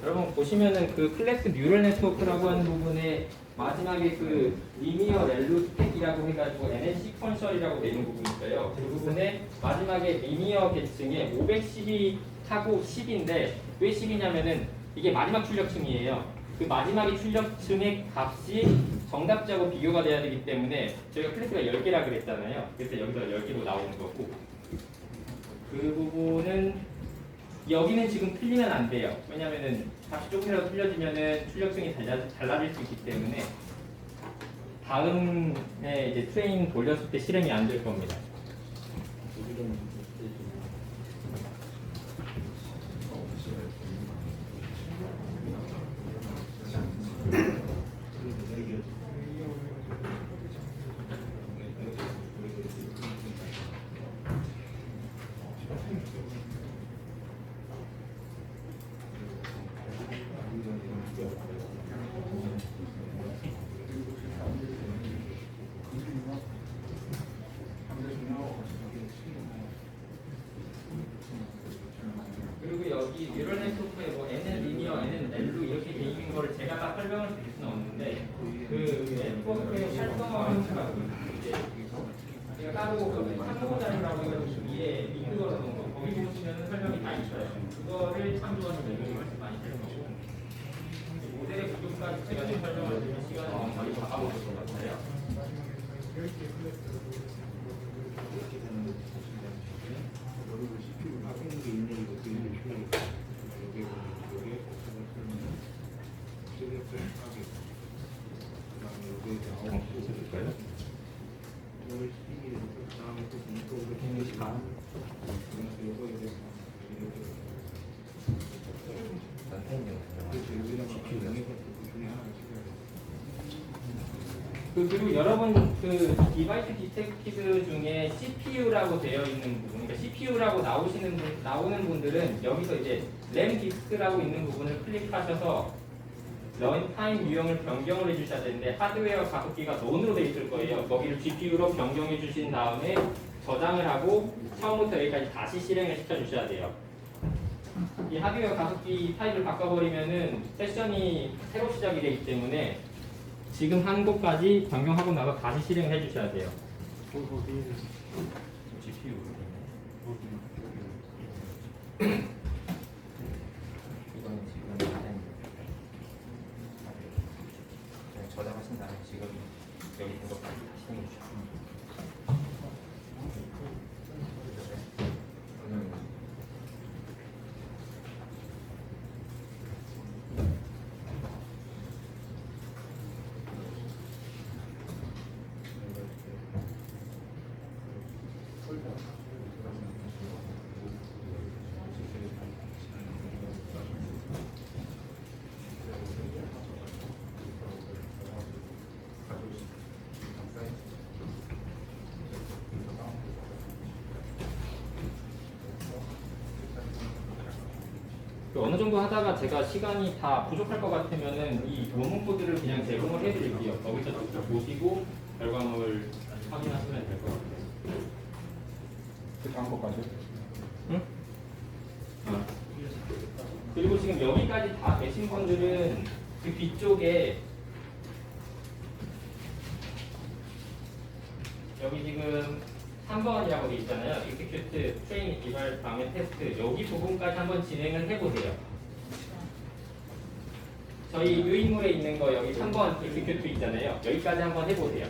여러분 보시면은 그 클래스 뉴럴 네트워크라고 하는 부분에 마지막에 그 리니어 렐로 스택이라고 해가지고 NL 시퀀셜이라고 되어 있는 부분이 있어요. 그 부분에 마지막에 리니어 계층에 512 하고 10인데 왜 10이냐면은 이게 마지막 출력층이에요. 그 마지막에 출력층의 값이 정답자하고 비교가 돼야 되기 때문에 저희가 클래스가 10개라 그랬잖아요. 그래서 여기서 10개로 나오는 거고 그 부분은 여기는 지금 틀리면 안 돼요. 왜냐면은 값이 조금이라도 틀려지면은 출력층이 달라질 수 있기 때문에 다음에 이제 트레인 돌렸을 때 실행이 안 될 겁니다. 그리고 여기 뉴럴 네트워크에 뭐 N은 리니어, N은 렐로 이렇게 돼 있는 거를 제가 다 설명을 드릴 수는 없는데 그 네트워크의 활성화하는 수가 이제 제가 따로 참고 자료라고 해가지고 위에 링크 걸어놓은 거 거기 보시면 설명이 다 있어요. 그거를 참조하는 내용이 훨씬 많이 되는 거고 모델의 구조까지 제가 좀 설명을 드리면 시간이 너무 많이 잡아먹을 것 같아요. 그리고 여러분 그 디바이스 디텍티브 중에 CPU라고 되어 있는 부분, 그러니까 CPU라고 나오는 분들은 여기서 이제 램 디스크라고 있는 부분을 클릭하셔서 런타임 유형을 변경을 해주셔야 되는데 하드웨어 가속기가 논으로 되어 있을 거예요. 거기를 GPU로 변경해 주신 다음에 저장을 하고 처음부터 여기까지 다시 실행을 시켜주셔야 돼요. 이 하드웨어 가속기 타입을 바꿔버리면은 세션이 새로 시작이 되기 때문에 지금 한 곳까지 변경하고 나서 다시 실행을 해주셔야 돼요. GPU 이거는 지금 저장하신 다음에 지금 여기 있는 것까지 다시 해주셔야 돼요. 어느 정도 하다가 제가 시간이 다 부족할 것 같으면은 이 원문 코드를 그냥 제공을 해드릴게요. 거기서 직접 보시고 결과물 확인하시면 될 것 같아요. 그 다음 것까지. 응? 그리고 지금 여기까지 다 되신 분들은 그 뒤쪽에 여기 지금 3번이라고 되어 있잖아요. execute, train, eval, 다음에 테스트. 여기 부분까지 한번 진행을 해보세요. 저희 유인물에 있는 거 여기 3번 execute 있잖아요. 여기까지 한번 해보세요.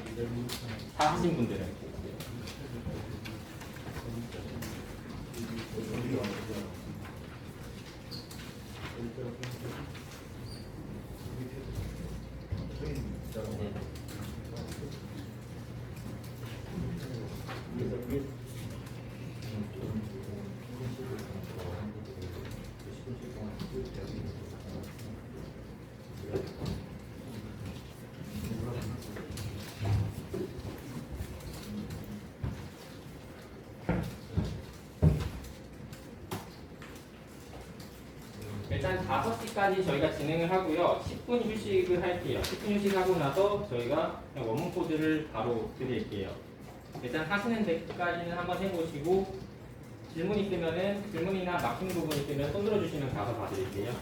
다 하신 분들은. 일단 5시까지 저희가 진행을 하고요. 10분 휴식을 할게요. 10분 휴식하고 나서 저희가 그냥 원문 코드를 바로 드릴게요. 일단 하시는 데까지는 한번 해보시고 질문 있으면은 질문이나 막힌 부분 있으면 손 들어주시면 가서 봐드릴게요.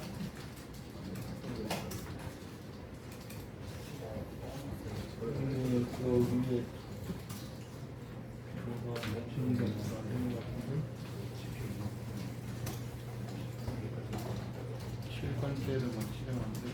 실관제를 실행하는데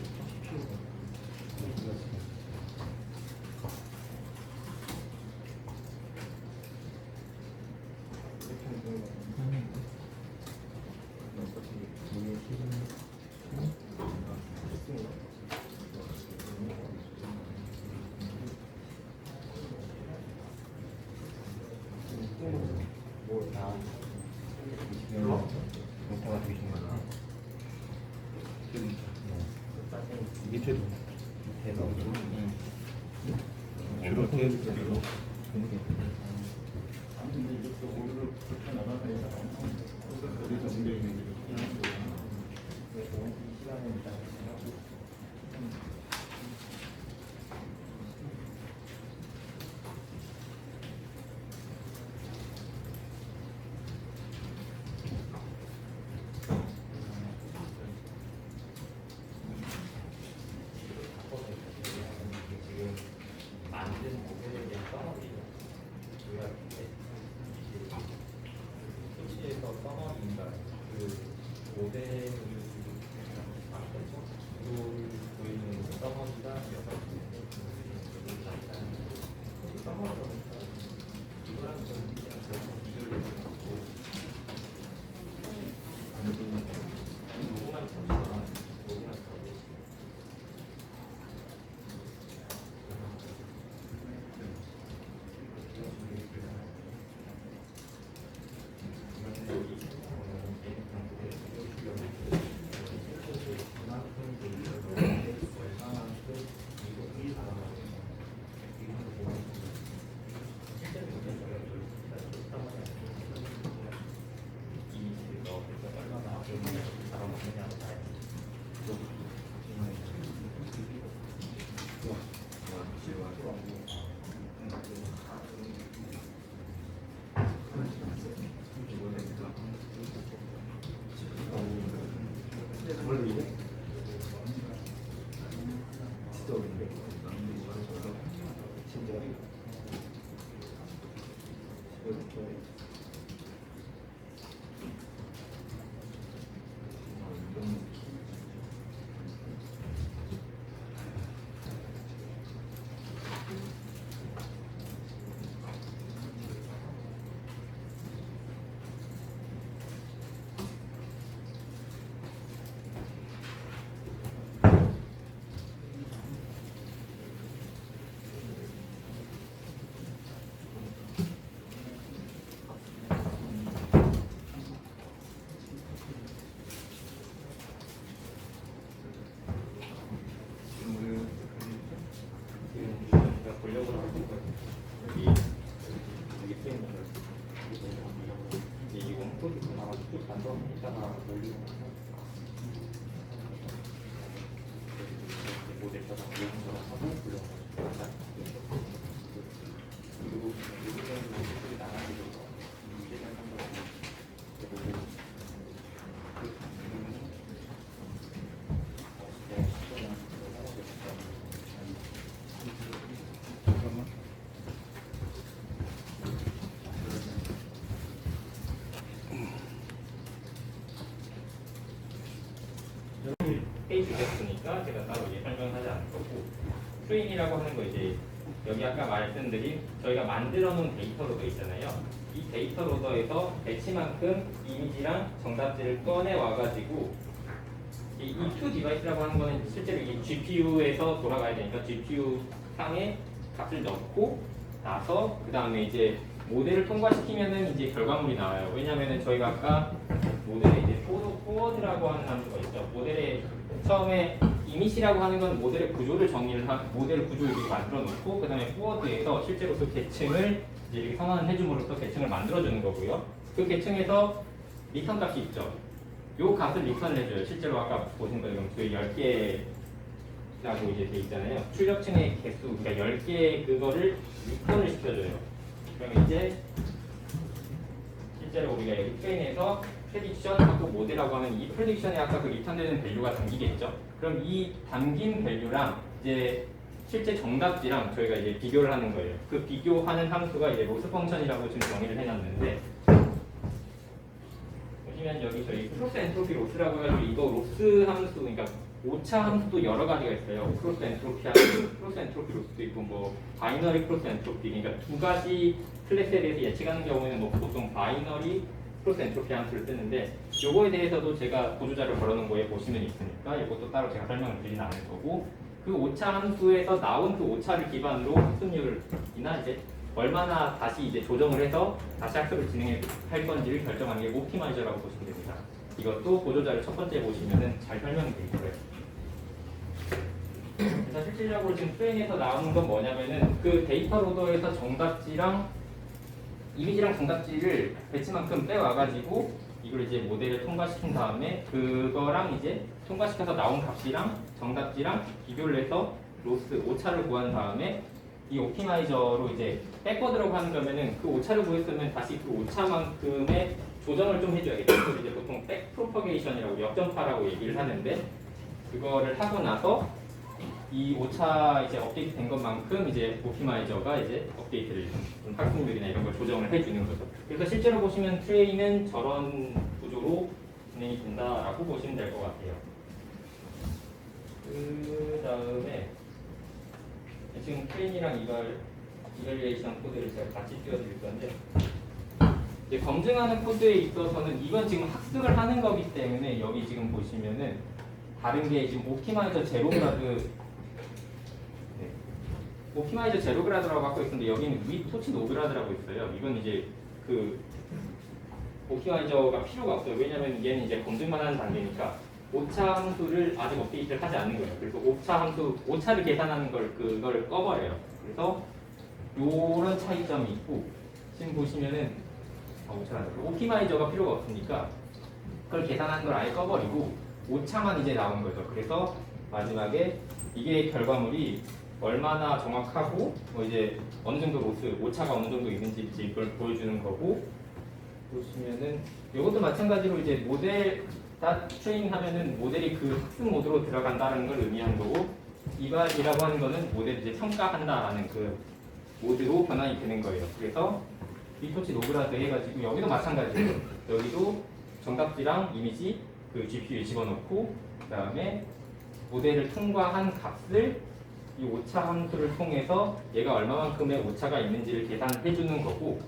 밑에도 주로 대로 만든 모델에 대한 써머리죠. 요약인데 소치에서 써머리인가 그 모델을 만들죠. 그걸 보이는 써머리가 6개. 써머리가 이거랑 좀 비교를 해보고 요거만 봅시다. 요거만 더 보시고. 지금 제가 보려고 하는 거거든요. 여기 쓰인 거를 이 원코드 나와 쭉 단서 이따가 올리고 모델처럼 이용처럼 하고 불러가지고 그리고 모델이 나가지고 문제는 한번 페이지 주셨으니까 제가 따로 이제 설명하지 않을 거고 트레인이라고 하는 거 이제 여기 아까 말씀드린 저희가 만들어 놓은 데이터 로더 있잖아요. 이 데이터 로더에서 배치만큼 이미지랑 정답지를 꺼내 와가지고 이 Q 디바이스라고 하는 거는 실제로 이 GPU에서 돌아가야 되니까 GPU 상에 값을 넣고 나서 그 다음에 이제 모델을 통과시키면은 이제 결과물이 나와요. 왜냐면은 저희가 아까 모델에 이제 포워드라고 하는 함수가 있죠. 모델에 처음에 이미시라고 하는 건 모델의 구조를 모델 구조를 이렇게 만들어 놓고 그 다음에 포워드에서 실제로 그 계층을 이제 이렇게 선언을 해줌으로써 계층을 만들어 주는 거고요. 그 계층에서 리턴 값이 있죠. 요 값을 리턴을 해줘요. 실제로 아까 보신 것처럼 저희 10개라고 이제 돼 있잖아요. 출력층의 개수, 그러니까 10개 그거를 리턴을 시켜줘요. 그러면 이제 실제로 우리가 여기 트레인에서 프레딕션하고 모델하고 하면 이 프레딕션에 아까 그 리턴되는 밸류가 담기겠죠. 그럼 이 담긴 밸류랑 이제 실제 정답지랑 저희가 이제 비교를 하는 거예요. 그 비교하는 함수가 이제 로스 펑션이라고 지금 정의를 해놨는데 보시면 여기 저희 크로스 엔트로피 로스라고 해가지고 이거 로스 함수, 그러니까 오차 함수도 여러 가지가 있어요. 크로스 엔트로피 로스도 있고 뭐 바이너리 크로스 엔트로피, 그러니까 두 가지 클래스에 대해서 예측하는 경우에는 뭐 보통 바이너리 크로스 엔트로피 함수를 쓰는데 요거에 대해서도 제가 보조자를 걸어놓은 거에 보시면 있으니까 이것도 따로 제가 설명을 드리진 않을 거고 그 오차 함수에서 나온 그 오차를 기반으로 학습률이나 이제 얼마나 다시 이제 조정을 해서 다시 학습을 진행할 건지를 결정하는 게 옵티마이저라고 보시면 됩니다. 이것도 보조자를 첫 번째 보시면은 잘 설명이 되어 있고요. 그래서 실질적으로 지금 트레인에서 나오는 건 뭐냐면은 그 데이터 로더에서 정답지랑 이미지랑 정답지를 배치만큼 빼와가지고 이걸 이제 모델을 통과시킨 다음에 그거랑 이제 통과시켜서 나온 값이랑 정답지랑 비교를 해서 로스 오차를 구한 다음에 이 옵티마이저로 이제 백워드라고 하는 거면은 그 오차를 구했으면 다시 그 오차만큼의 조정을 좀 해줘야겠죠. 그걸 이제 보통 백 프로퍼게이션이라고 역전파라고 얘기를 하는데 그거를 하고 나서 이 오차 이제 업데이트 된 것만큼 이제 옵티마이저가 이제 업데이트를 좀 학습률이나 이런 걸 조정을 해주는 거죠. 그래서 실제로 보시면 트레이는 저런 구조로 진행이 된다라고 보시면 될 것 같아요. 그 다음에 지금 트레인이랑 이발리에이션 코드를 제가 같이 띄워드릴 건데 이제 검증하는 코드에 있어서는 이건 지금 학습을 하는 거기 때문에 여기 지금 보시면은 다른 게 지금 옵티마이저 제로그라드 옵티마이저 제로그라드라고 갖고 있는데 여기는 위토치 노그라드라고 있어요. 이건 이제 그 옵티마이저가 필요가 없어요. 왜냐면 얘는 이제 검증만 하는 단계니까 오차 함수를 아직 업데이트를 하지 않는 거예요. 그래서 오차를 계산하는 그걸 꺼버려요. 그래서 요런 차이점이 있고 지금 보시면은 옵티마이저가 필요가 없으니까 그걸 계산하는 걸 아예 꺼버리고 오차만 이제 나온 거죠. 그래서 마지막에 이게 결과물이 얼마나 정확하고 뭐 이제 어느 정도 로스 오차가 어느 정도 있는지 이걸 보여주는 거고 보시면은 이것도 마찬가지로 이제 모델 다 트레이닝 하면은 모델이 그 학습 모드로 들어간다는 걸 의미하는 거고 이발이라고 하는 거는 모델을 이제 평가한다라는 그 모드로 전환이 되는 거예요. 그래서 리터치 노브라드 해가지고 여기도 마찬가지예요. 여기도 정답지랑 이미지 그 GPU에 집어넣고 그다음에 모델을 통과한 값을 이 오차 함수를 통해서 얘가 얼마만큼의 오차가 있는지를 계산해 주는 거고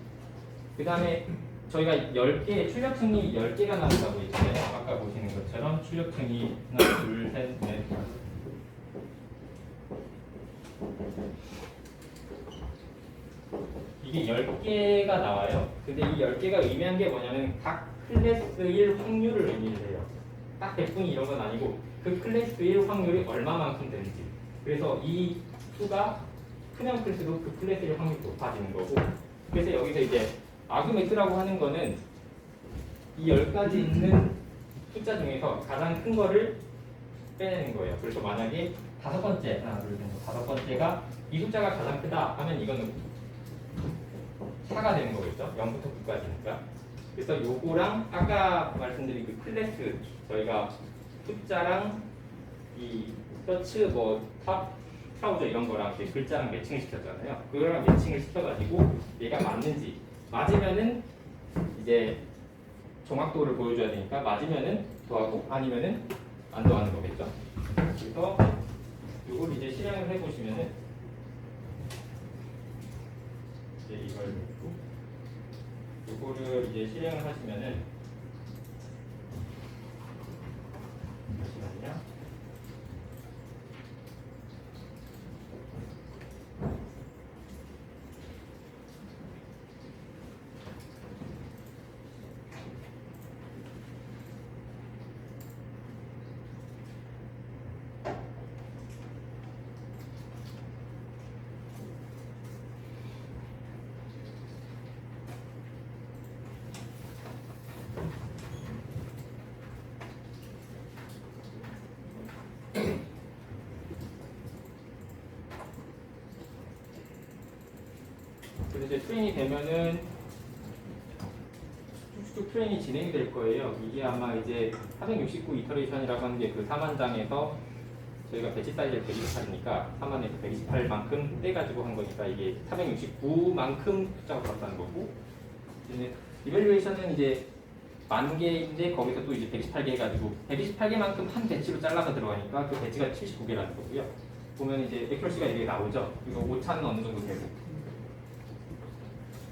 그 다음에 저희가 10개, 출력층이 10개가 나온다고 했잖아요. 아까 보시는 것처럼 출력층이 하나, 둘, 셋, 넷, 이게 10개가 나와요. 근데 이 10개가 의미한 게 뭐냐면 각 클래스 1 확률을 의미를 해요. 딱 100분이 이런 건 아니고 그 클래스 1 확률이 얼마만큼 되는지. 그래서 이 수가 크면 클수록 그 클래스 1 확률이 높아지는 거고 그래서 여기서 이제 아그매트라고 하는 거는 이 10가지 있는 숫자 중에서 가장 큰 거를 빼내는 거예요. 그래서 만약에 다섯 번째, 하나, 둘, 셋, 다섯 번째가 이 숫자가 가장 크다 하면 이거는 4가 되는 거겠죠. 0부터 9까지니까. 그래서 요거랑 아까 말씀드린 그 클래스 저희가 숫자랑 이 서치 탑 트라우저 이런 거랑 이렇게 글자랑 매칭을 시켰잖아요. 그거랑 매칭을 시켜가지고 얘가 맞는지 맞으면은 이제 정확도를 보여줘야 되니까 맞으면은 더하고 아니면은 안 더하는 거겠죠. 그래서 요걸 이제 실행을 해보시면은 이제 이걸 놓고 요거를 이제 실행을 하시면은 잠시만요. 그래서 이제 트레인이 되면은 쭉쭉 트레인이 진행이 될 거예요. 이게 아마 이제 469 이터레이션이라고 하는 게 그 4만장에서 저희가 배치 사이즈를 128이니까 4만에서 128만큼 떼가지고 한 거니까 이게 469만큼 숫자가 들었다는 거고 이제 이밸류에이션은 이제 10,000개인데 거기서 또 이제 128개 해가지고 128개만큼 한 배치로 잘라서 들어가니까 그 배치가 79개라는 거고요. 보면 이제 액큐러시가 이렇게 나오죠. 그리고 오차는 어느 정도 되고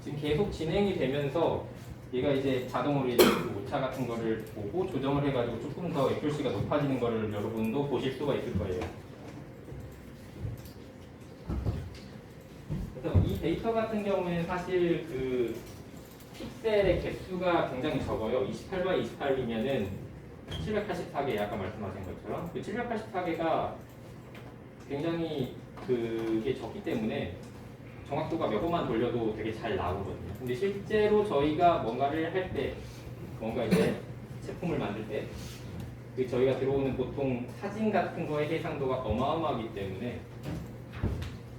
지금 계속 진행이 되면서 얘가 이제 자동으로 이제 그 오차 같은 거를 보고 조정을 해가지고 조금 더 액큐러시가 높아지는 거를 여러분도 보실 수가 있을 거예요. 그래서 이 데이터 같은 경우에는 사실 그 픽셀의 개수가 굉장히 적어요. 28by 28이면은 784개 아까 말씀하신 것처럼 그 784개가 굉장히 그게 적기 때문에 정확도가 몇 번만 돌려도 되게 잘 나오거든요. 근데 실제로 저희가 뭔가를 할 때, 뭔가 이제 제품을 만들 때, 그 저희가 들어오는 보통 사진 같은 거의 해상도가 어마어마하기 때문에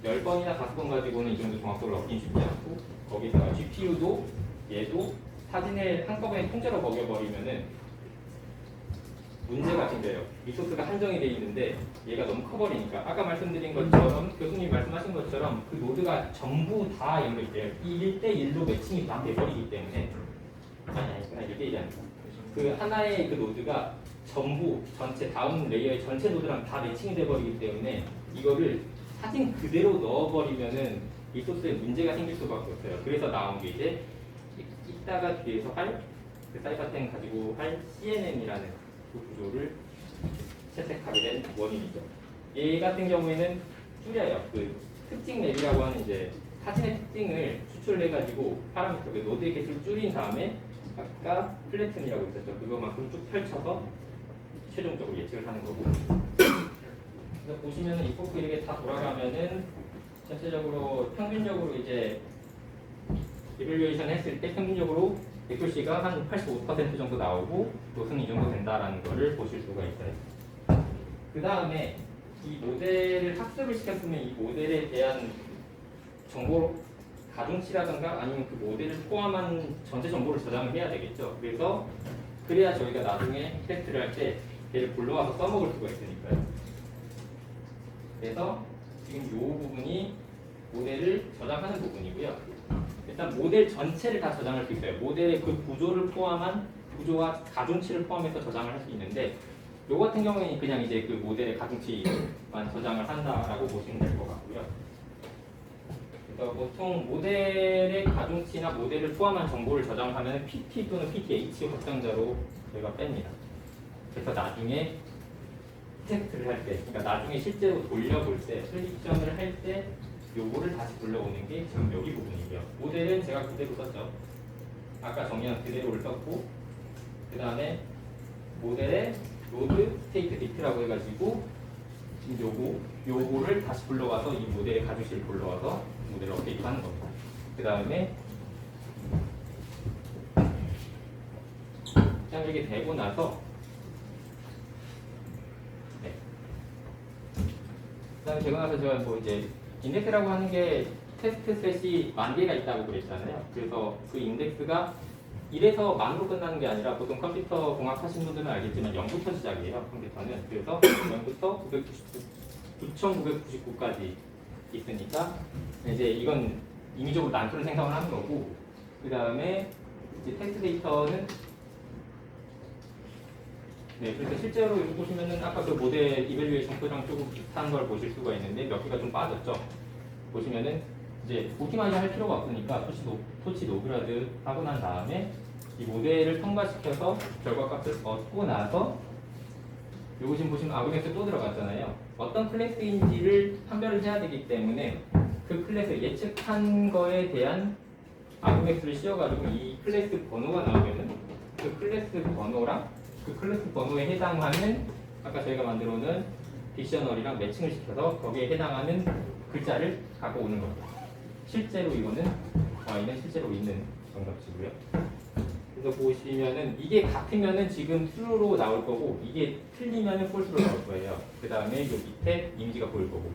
10번이나 5번 가지고는 이 정도 정확도를 얻긴 쉽지 않고 거기다가 GPU도 얘도 사진을 한꺼번에 통째로 먹여버리면은 문제가 생겨요. 리소스가 한정이 돼 있는데 얘가 너무 커버리니까 아까 말씀드린 것처럼 교수님 말씀하신 것처럼 그 노드가 전부 다 연결이 돼요. 이 1대1로 매칭이 다 돼버리기 때문에 아니 1대1이 아니고 그 하나의 그 노드가 전부 전체 다음 레이어의 전체 노드랑 다 매칭이 돼버리기 때문에 이거를 사진 그대로 넣어버리면은 리소스에 문제가 생길 수밖에 없어요. 그래서 나온 게 이제 이따가 뒤에서 할 그 사이버텐 가지고 할 CNN이라는 그 구조를 채택하게 된 원인이죠. 얘 같은 경우에는 줄여요. 그 특징 맵이라고 하는 이제 사진의 특징을 추출해가지고 파라미터 그 노드의 개수를 줄인 다음에 아까 플래튼이라고 했었죠. 그거만큼 쭉 펼쳐서 최종적으로 예측을 하는 거고. 그래서 보시면은 이 포크 이렇게 다 돌아가면은 전체적으로 평균적으로 이제 이밸류에이션 했을 때 평균적으로 액큐러시가 한 85% 정도 나오고 롯은 이 정도 된다라는 거를 보실 수가 있어요. 그 다음에 이 모델을 학습을 시켰으면 이 모델에 대한 정보 가중치라든가 아니면 그 모델을 포함한 전체 정보를 저장을 해야 되겠죠. 그래서 그래야 저희가 나중에 테스트를 할 때 얘를 불러와서 써먹을 수가 있으니까요. 그래서 지금 이 부분이 모델을 저장하는 부분이고요. 일단 모델 전체를 다 저장할 수 있어요. 모델의 그 구조를 포함한 구조와 가중치를 포함해서 저장을 할 수 있는데 요 같은 경우에는 그냥 이제 그 모델의 가중치만 저장을 한다라고 보시면 될 것 같고요. 그래서 보통 모델의 가중치나 모델을 포함한 정보를 저장하면 PT 또는 PTH 확장자로 저희가 뺍니다. 그래서 나중에 테스트를 할 때, 그러니까 나중에 실제로 돌려볼 때, 프레딕션을 할 때 요거를 다시 불러오는 게 지금 여기 부분이고요. 모델은 제가 그대로 썼죠. 아까 정의한 그대로를 썼고, 그 다음에 모델의 로드 스테이트 딕트라고 해가지고 지금 요거를 다시 불러와서 이 모델의 가중치를 불러와서 모델을 업데이트하는 겁니다. 그 다음에 그냥 이렇게 되고 나서 네. 그다음에 되고 나서 제가 뭐 이제 인덱스라고 하는 게 테스트 셋이 10,000개가 있다고 그랬잖아요. 그래서 그 인덱스가 1에서 만으로 끝나는 게 아니라 보통 컴퓨터 공학 하신 분들은 알겠지만 0부터 시작이에요. 컴퓨터는. 그래서 0부터 9,999까지 있으니까 이제 이건 임의적으로 난투를 생성을 하는 거고, 그 다음에 이제 텍스트 데이터는 네, 그래서 실제로 여기 보시면은 아까 그 모델 이밸류에이션 코드랑 조금 비슷한 걸 보실 수가 있는데 몇 개가 좀 빠졌죠. 보시면은 이제 오티마이즈 할 필요가 없으니까 토치 노그라드 하고 난 다음에 이 모델을 통과시켜서 결과값을 얻고 나서 요거 지금 보시면 아구멘트 또 들어갔잖아요. 어떤 클래스인지를 판별을 해야 되기 때문에 그 클래스 예측한 거에 대한 아구멘트를 씌워가지고 이 클래스 번호가 나오면은 그 클래스 번호랑 그 클래스 번호에 해당하는 아까 저희가 만들어 놓은 딕셔너리랑 매칭을 시켜서 거기에 해당하는 글자를 갖고 오는 겁니다. 실제로 이거는 실제로 있는 정답치고요. 그래서 보시면은 이게 같으면은 지금 true로 나올 거고 이게 틀리면은 false로 나올 거예요. 그 다음에 요 밑에 이미지가 보일 거고.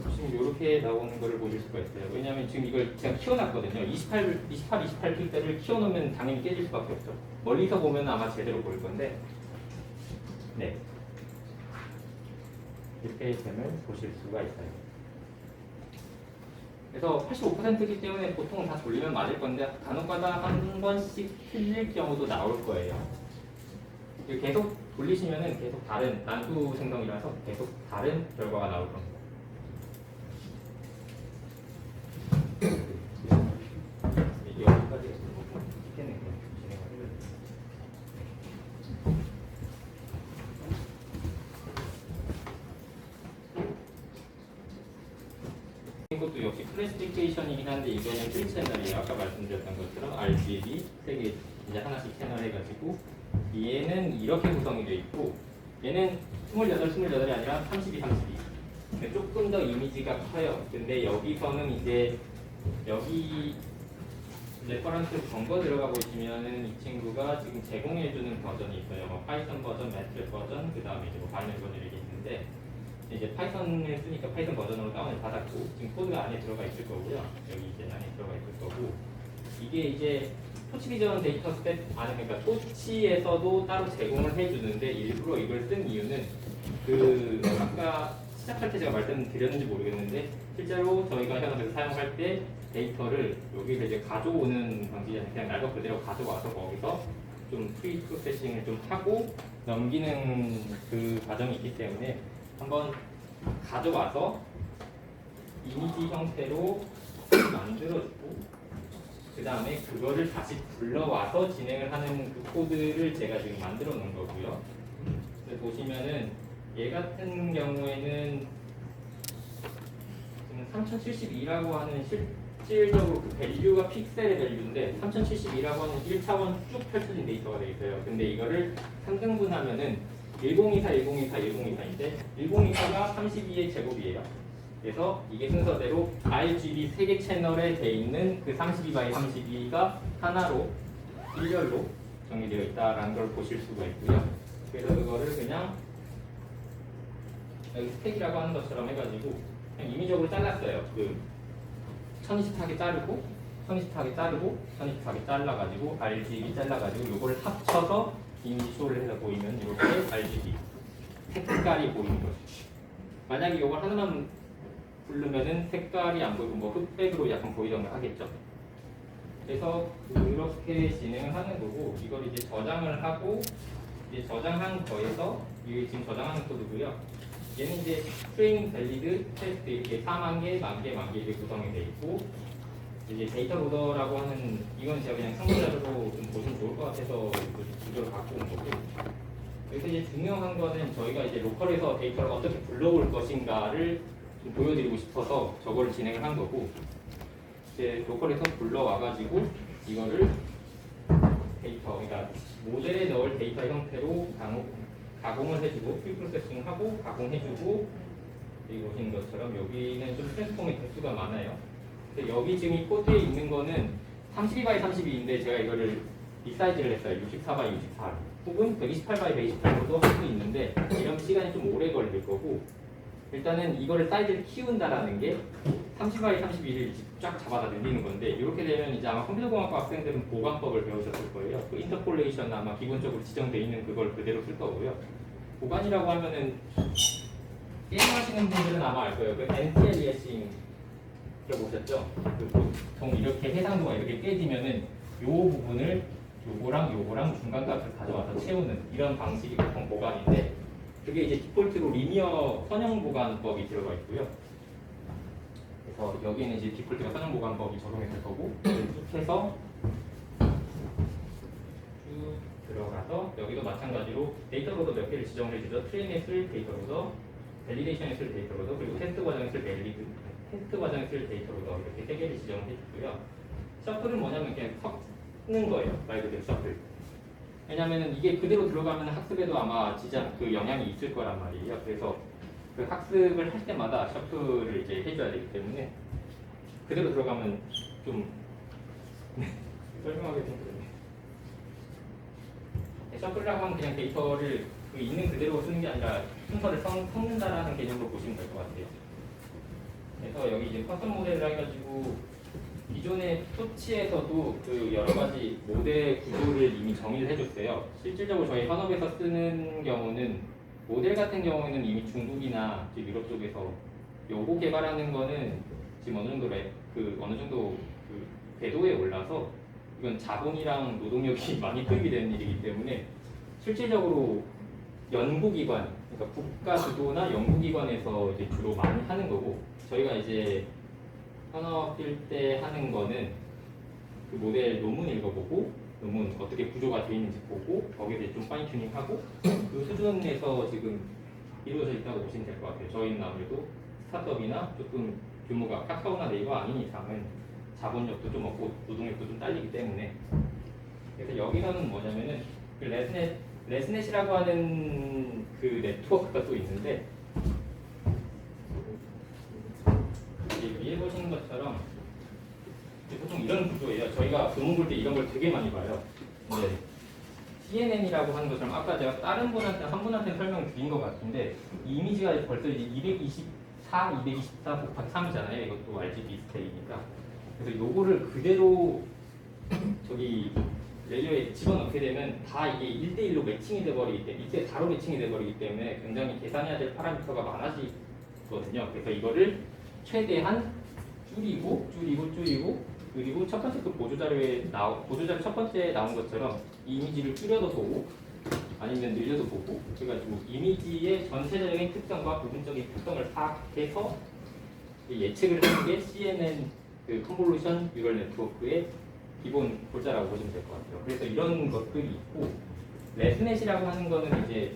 보시면 이렇게 나오는 거를 보실 수가 있어요. 왜냐하면 지금 이걸 제가 키워놨거든요. 28 픽셀을 키워놓으면 당연히 깨질 수밖에 없죠. 멀리서 보면 아마 제대로 보일 건데, 네, 이렇게 됨을 보실 수가 있어요. 그래서 85%이기 때문에 보통은 다 돌리면 맞을 건데 간혹가다 한 번씩 틀릴 경우도 나올 거예요. 계속 돌리시면은 계속 다른 난투 생성이라서 계속 다른 결과가 나올 겁니다. 여기까지 있겠네요. 이것도 역시 클래시피케이션이긴 한데 이거는 3채널이에요. 아까 말씀드렸던 것처럼 RGB 3개 이제 하나씩 채널 해가지고 얘는 이렇게 구성이 되어 있고 얘는 28이 아니라 32. 조금 더 이미지가 커요. 근데 여기서는 이제 여기 레퍼런스 번거 들어가 보시면은 이 친구가 지금 제공해주는 버전이 있어요. 뭐 파이썬 버전, 매트랩 버전, 그 다음에 이제 뭐 바이너리 버전 이렇게 있는데 이제 파이썬을 쓰니까 파이썬 버전으로 다운을 받았고 지금 코드가 안에 들어가 있을 거고요. 여기 이제 안에 들어가 있을 거고 이게 이제 토치 비전 데이터 스텝 안에 그러니까 토치에서도 따로 제공을 해주는데 일부러 이걸 쓴 이유는 그 아까 시작할 때 제가 말씀드렸는지 모르겠는데 실제로 저희가 현업에서 사용할 때 데이터를 여기를 이제 가져오는 방식이 그냥 날 것 그대로 가져와서 거기서 좀 프리 프로세싱을 좀 하고 넘기는 그 과정이 있기 때문에 한번 가져와서 이미지 형태로 만들어주고 그 다음에 그거를 다시 불러와서 진행을 하는 그 코드를 제가 지금 만들어 놓은 거고요. 그래서 보시면은 얘 같은 경우에는 지금 3072라고 하는 실질적으로 그 밸류가 픽셀의 밸류인데 3072라고 하는 1차원 쭉 펼쳐진 데이터가 되어 있어요. 근데 이거를 3등분하면은 1024인데 1024가 32의 제곱이에요. 그래서 이게 순서대로 RGB 3개 채널에 돼 있는 그 32x32가 하나로 일렬로 정리되어 있다라는 걸 보실 수가 있고요. 그래서 그거를 그냥 여기 스택이라고 하는 것처럼 해가지고 그냥 임의적으로 잘랐어요. 그 1024개 자르고 1024개 잘라가지고 RGB 잘라가지고 이걸 합쳐서 이미지 쇼를 해서 보이면 이렇게 RGB 색깔이 보이는 거죠. 만약에 이걸 하나만 부르면은 색깔이 안 보이고 뭐 흑백으로 약간 보이던가 하겠죠. 그래서 그렇게 진행을 하는 거고 이걸 이제 저장을 하고 이제 저장한 거에서 이게 지금 저장하는 코드고요. 얘는 이제 string, valid, test 이렇게 4만 개, 만 개, 만 개 이렇게 구성이 돼 있고 이제 데이터 로더라고 하는 이건 제가 그냥 참고자료로 좀 보시면 좋을 것 같아서 구조를 갖고 온 거고 여기서 이제 중요한 거는 저희가 이제 로컬에서 데이터를 어떻게 불러올 것인가를 좀 보여드리고 싶어서 저거를 진행을 한 거고 이제 로컬에서 불러와가지고 이거를 데이터, 그러니까 모델에 넣을 데이터 형태로 가공을 해주고 프리프로세싱하고 가공해주고 여기 보시는 것처럼 여기는 좀 트랜스폼의 개수가 많아요. 근데 여기 지금 이 코드에 있는 거는 32x32인데 제가 이거를 리사이즈를 했어요. 64x 64 혹은 128x 128로도 할 수 있는데 이런 시간이 좀 오래 걸릴 거고 일단은 이거를 사이즈를 키운다라는 게 30x 32를 쫙 잡아다 늘리는 건데 이렇게 되면 이제 아마 컴퓨터공학과 학생들은 보관법을 배우셨을 거예요. 그 인터폴레이션 아마 기본적으로 지정되어 있는 그걸 그대로 쓸 거고요. 보관이라고 하면은 게임 하시는 분들은 아마 알 거예요. 그 NTLESing 들어보셨죠? 그 보통 이렇게 해상도가 이렇게 깨지면은 요 부분을 요거랑 중간값을 가져와서 채우는 이런 방식이 보통 보관인데 그게 이제 디폴트로 리니어 선형 보관법이 들어가 있고요. 그래서 여기는 이제 디폴트가 선형 보관법이 적용이 될 거고 쭉 해서 쭉 들어가서 여기도 마찬가지로 데이터 로더 몇 개를 지정을 해주죠. 트레인에 쓸 데이터 로더, 밸리데이션에 쓸 데이터 로더, 그리고 테스트 과정에 쓸 테스트 과정에 쓸 데이터 로더 이렇게 세 개를 지정을 해주고요. 셔플은 뭐냐면 그냥 섞는 거예요. 말 그대로 셔플. 왜냐면은 이게 그대로 들어가면 학습에도 아마 지장 그 영향이 있을 거란 말이에요. 그래서 그 학습을 할 때마다 셔플을 이제 해줘야 되기 때문에 그대로 들어가면 좀 설명하기 좀 그러네. 셔플이라고 하면 그냥 데이터를 그 있는 그대로 쓰는 게 아니라 순서를 섞는다라는 개념으로 보시면 될 것 같아요. 그래서 여기 이제 커스텀 모델을 해가지고 기존의 토치에서도 그 여러 가지 모델 구조를 이미 정의를 해줬어요. 실질적으로 저희 현업에서 쓰는 경우는 모델 같은 경우에는 이미 중국이나 유럽 쪽에서 요거 개발하는 거는 지금 어느 정도 그 궤도에 올라서 이건 자본이랑 노동력이 많이 투입이 되는 일이기 때문에 실질적으로 연구기관, 그러니까 국가 주도나 연구기관에서 이제 주로 많이 하는 거고 저희가 이제 현업일 때 하는 거는 그 모델 논문 읽어보고 논문 어떻게 구조가 되어 있는지 보고 거기에 대해 좀 파인 튜닝하고 그 수준에서 지금 이루어져 있다고 보시면 될 것 같아요. 저희는 아무래도 스타트업이나 조금 규모가 카카오나 네이버 아닌 이상은 자본력도 좀 없고 노동력도 좀 딸리기 때문에 그래서 여기서는 뭐냐면은 그 레스넷이라고 하는 그 네트워크가 또 있는데 위에 보시는 것처럼 보통 이런 구조예요. 저희가 논문 볼 때 이런 걸 되게 많이 봐요. 근데 CNN이라고 하는 것처럼 아까 제가 다른 분한테 한 분한테 설명을 드린 것 같은데 이 이미지가 벌써 이제 224 곱하기 3이잖아요. 이것도 RGB 스테이니까. 그래서 요거를 그대로 저기 레이어에 집어넣게 되면 다 이게 1대1로 매칭이 돼버리기 때문에 이때 바로 매칭이 돼버리기 때문에 굉장히 계산해야 될 파라미터가 많아지거든요. 그래서 이거를 최대한 줄이고 그리고 첫 번째 그 보조자료 첫 번째에 나온 것처럼 이 이미지를 줄여도 보고 아니면 늘려도 보고 그래가지고 이미지의 전체적인 특성과 부분적인 특성을 파악해서 예측을 하는 게 CNN 그 컨볼루션 뉴럴 네트워크의 기본 골자라고 보시면 될 것 같아요. 그래서 이런 것들이 있고 레스넷이라고 하는 거는 이제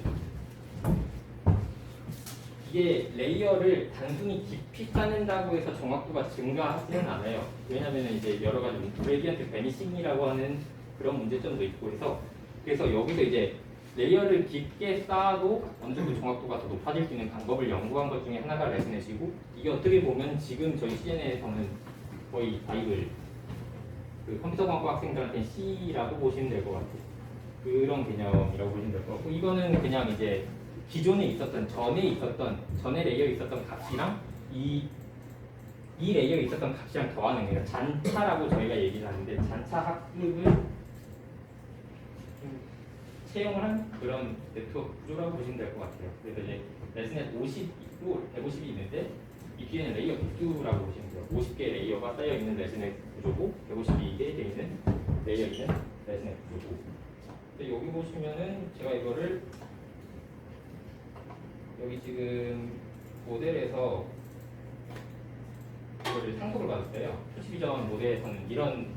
이게 레이어를 단순히 깊이 쌓는다고 해서 정확도가 증가하지는 않아요. 왜냐하면 이제 여러 가지 그레디언트 베니싱이라고 하는 그런 문제점도 있고 그래서 여기서 이제 레이어를 깊게 쌓아도 어느 정도 정확도가 더 높아질 수 있는 방법을 연구한 것 중에 하나가 레스넷이고 이게 어떻게 보면 지금 저희 CNN에서는 거의 바이블 그 컴퓨터공학과 학생들한테는 C라고 보시면 될 것 같아요. 그런 개념이라고 보시면 될 것 같고 이거는 그냥 이제 기존에 있었던 전에 레이어에 있었던 값이랑 이 레이어에 있었던 값이랑 더하는 거예요. 잔차라고 저희가 얘기를 하는데 잔차 학습을 채용을 한 그런 네트워크 구조라고 보시면 될 것 같아요. 그래서 이제 레스넷 50 있고 150이 있는데 이 뒤에는 레이어 구조라고 보시면 돼요. 50개 레이어가 쌓여 있는 레슨의 구조고 152개 돼 있는 레이어 있는 레슨의 구조고. 근데 여기 보시면은 제가 이거를 여기 지금 모델에서 이거를 상속을 받았어요. 표시비전 모델에서는 이런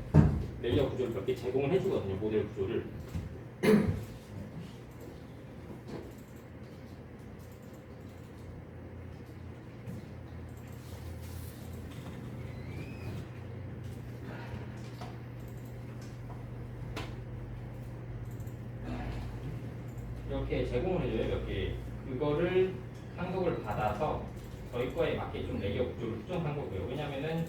레이어 구조를 몇 개 제공을 해주거든요. 모델 구조를. 이렇게 제공을 해줘요. 몇 개. 그거를 상속을 받아서 저희 거에 맞게 좀 레이어 구조를 수정한 거고요. 왜냐면은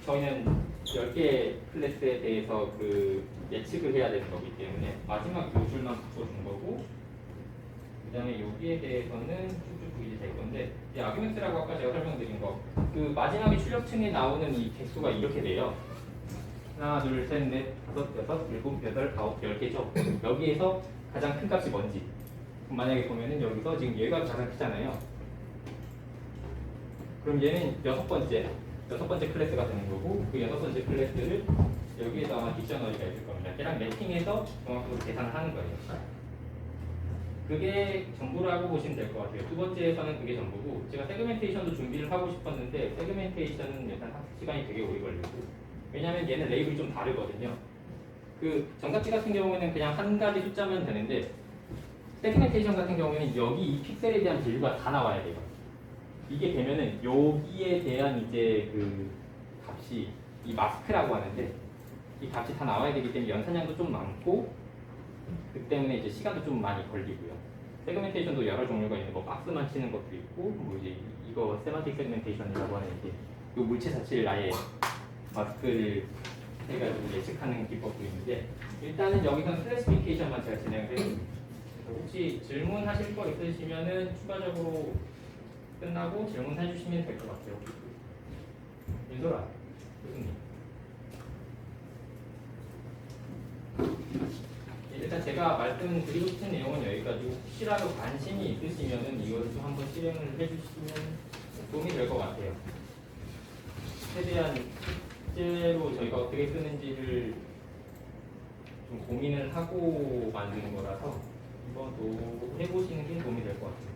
저희는 10개 클래스에 대해서 그 예측을 해야 되는 거기 때문에 마지막 두 줄만 바꿔준 거고, 그 다음에 여기에 대해서는 쭉쭉 이제 될 건데, 이 아규멘트라고 아까 제가 설명드린 거, 그 마지막에 출력층에 나오는 이 개수가 이렇게 돼요. 하나, 둘, 셋, 넷, 다섯, 여섯, 일곱, 여덟, 아홉, 10개죠. 여기에서 가장 큰 값이 뭔지. 그럼 만약에 보면은 여기서 지금 얘가 가장 크잖아요. 그럼 얘는 여섯 번째 클래스가 되는 거고, 그 여섯 번째 클래스를 여기에서 아마 딕셔너리가 있을 겁니다. 걔랑 매핑해서 정확하게 계산을 하는 거예요. 그게 전부라고 보시면 될 것 같아요. 두 번째에서는 그게 전부고, 제가 세그멘테이션도 준비를 하고 싶었는데 세그멘테이션은 일단 학습 시간이 되게 오래 걸리고, 왜냐면 얘는 레이블이 좀 다르거든요. 그 정답지 같은 경우에는 그냥 한 가지 숫자면 되는데 세그멘테이션 같은 경우에는 여기 이 픽셀에 대한 밸류가 다 나와야 돼요. 이게 되면은 여기에 대한 이제 그 값이 이 마스크라고 하는데 이 값이 다 나와야 되기 때문에 연산량도 좀 많고, 그 때문에 이제 시간도 좀 많이 걸리고요. 세그멘테이션도 여러 종류가 있는 거, 박스만 치는 것도 있고, 뭐 이제 이거 세만틱 세그멘테이션이라고 하는 이제 이 물체 자체를 아예 마스크를 해가지고 예측하는 기법도 있는데, 일단은 여기선 클래시피케이션만 제가 진행을 해드립니다. 혹시 질문하실 거 있으시면은 추가적으로 끝나고 질문해 주시면 될 것 같아요. 윤소라 교수님. 일단 제가 말씀드리고 싶은 내용은 여기까지. 혹시라도 관심이 있으시면은 이거를 좀 한번 실행을 해주시면 도움이 될 것 같아요. 최대한 실제로 저희가 어떻게 쓰는지를 좀 고민을 하고 만드는 거라서 한번 또 해보시는 게 도움이 될 것 같아요.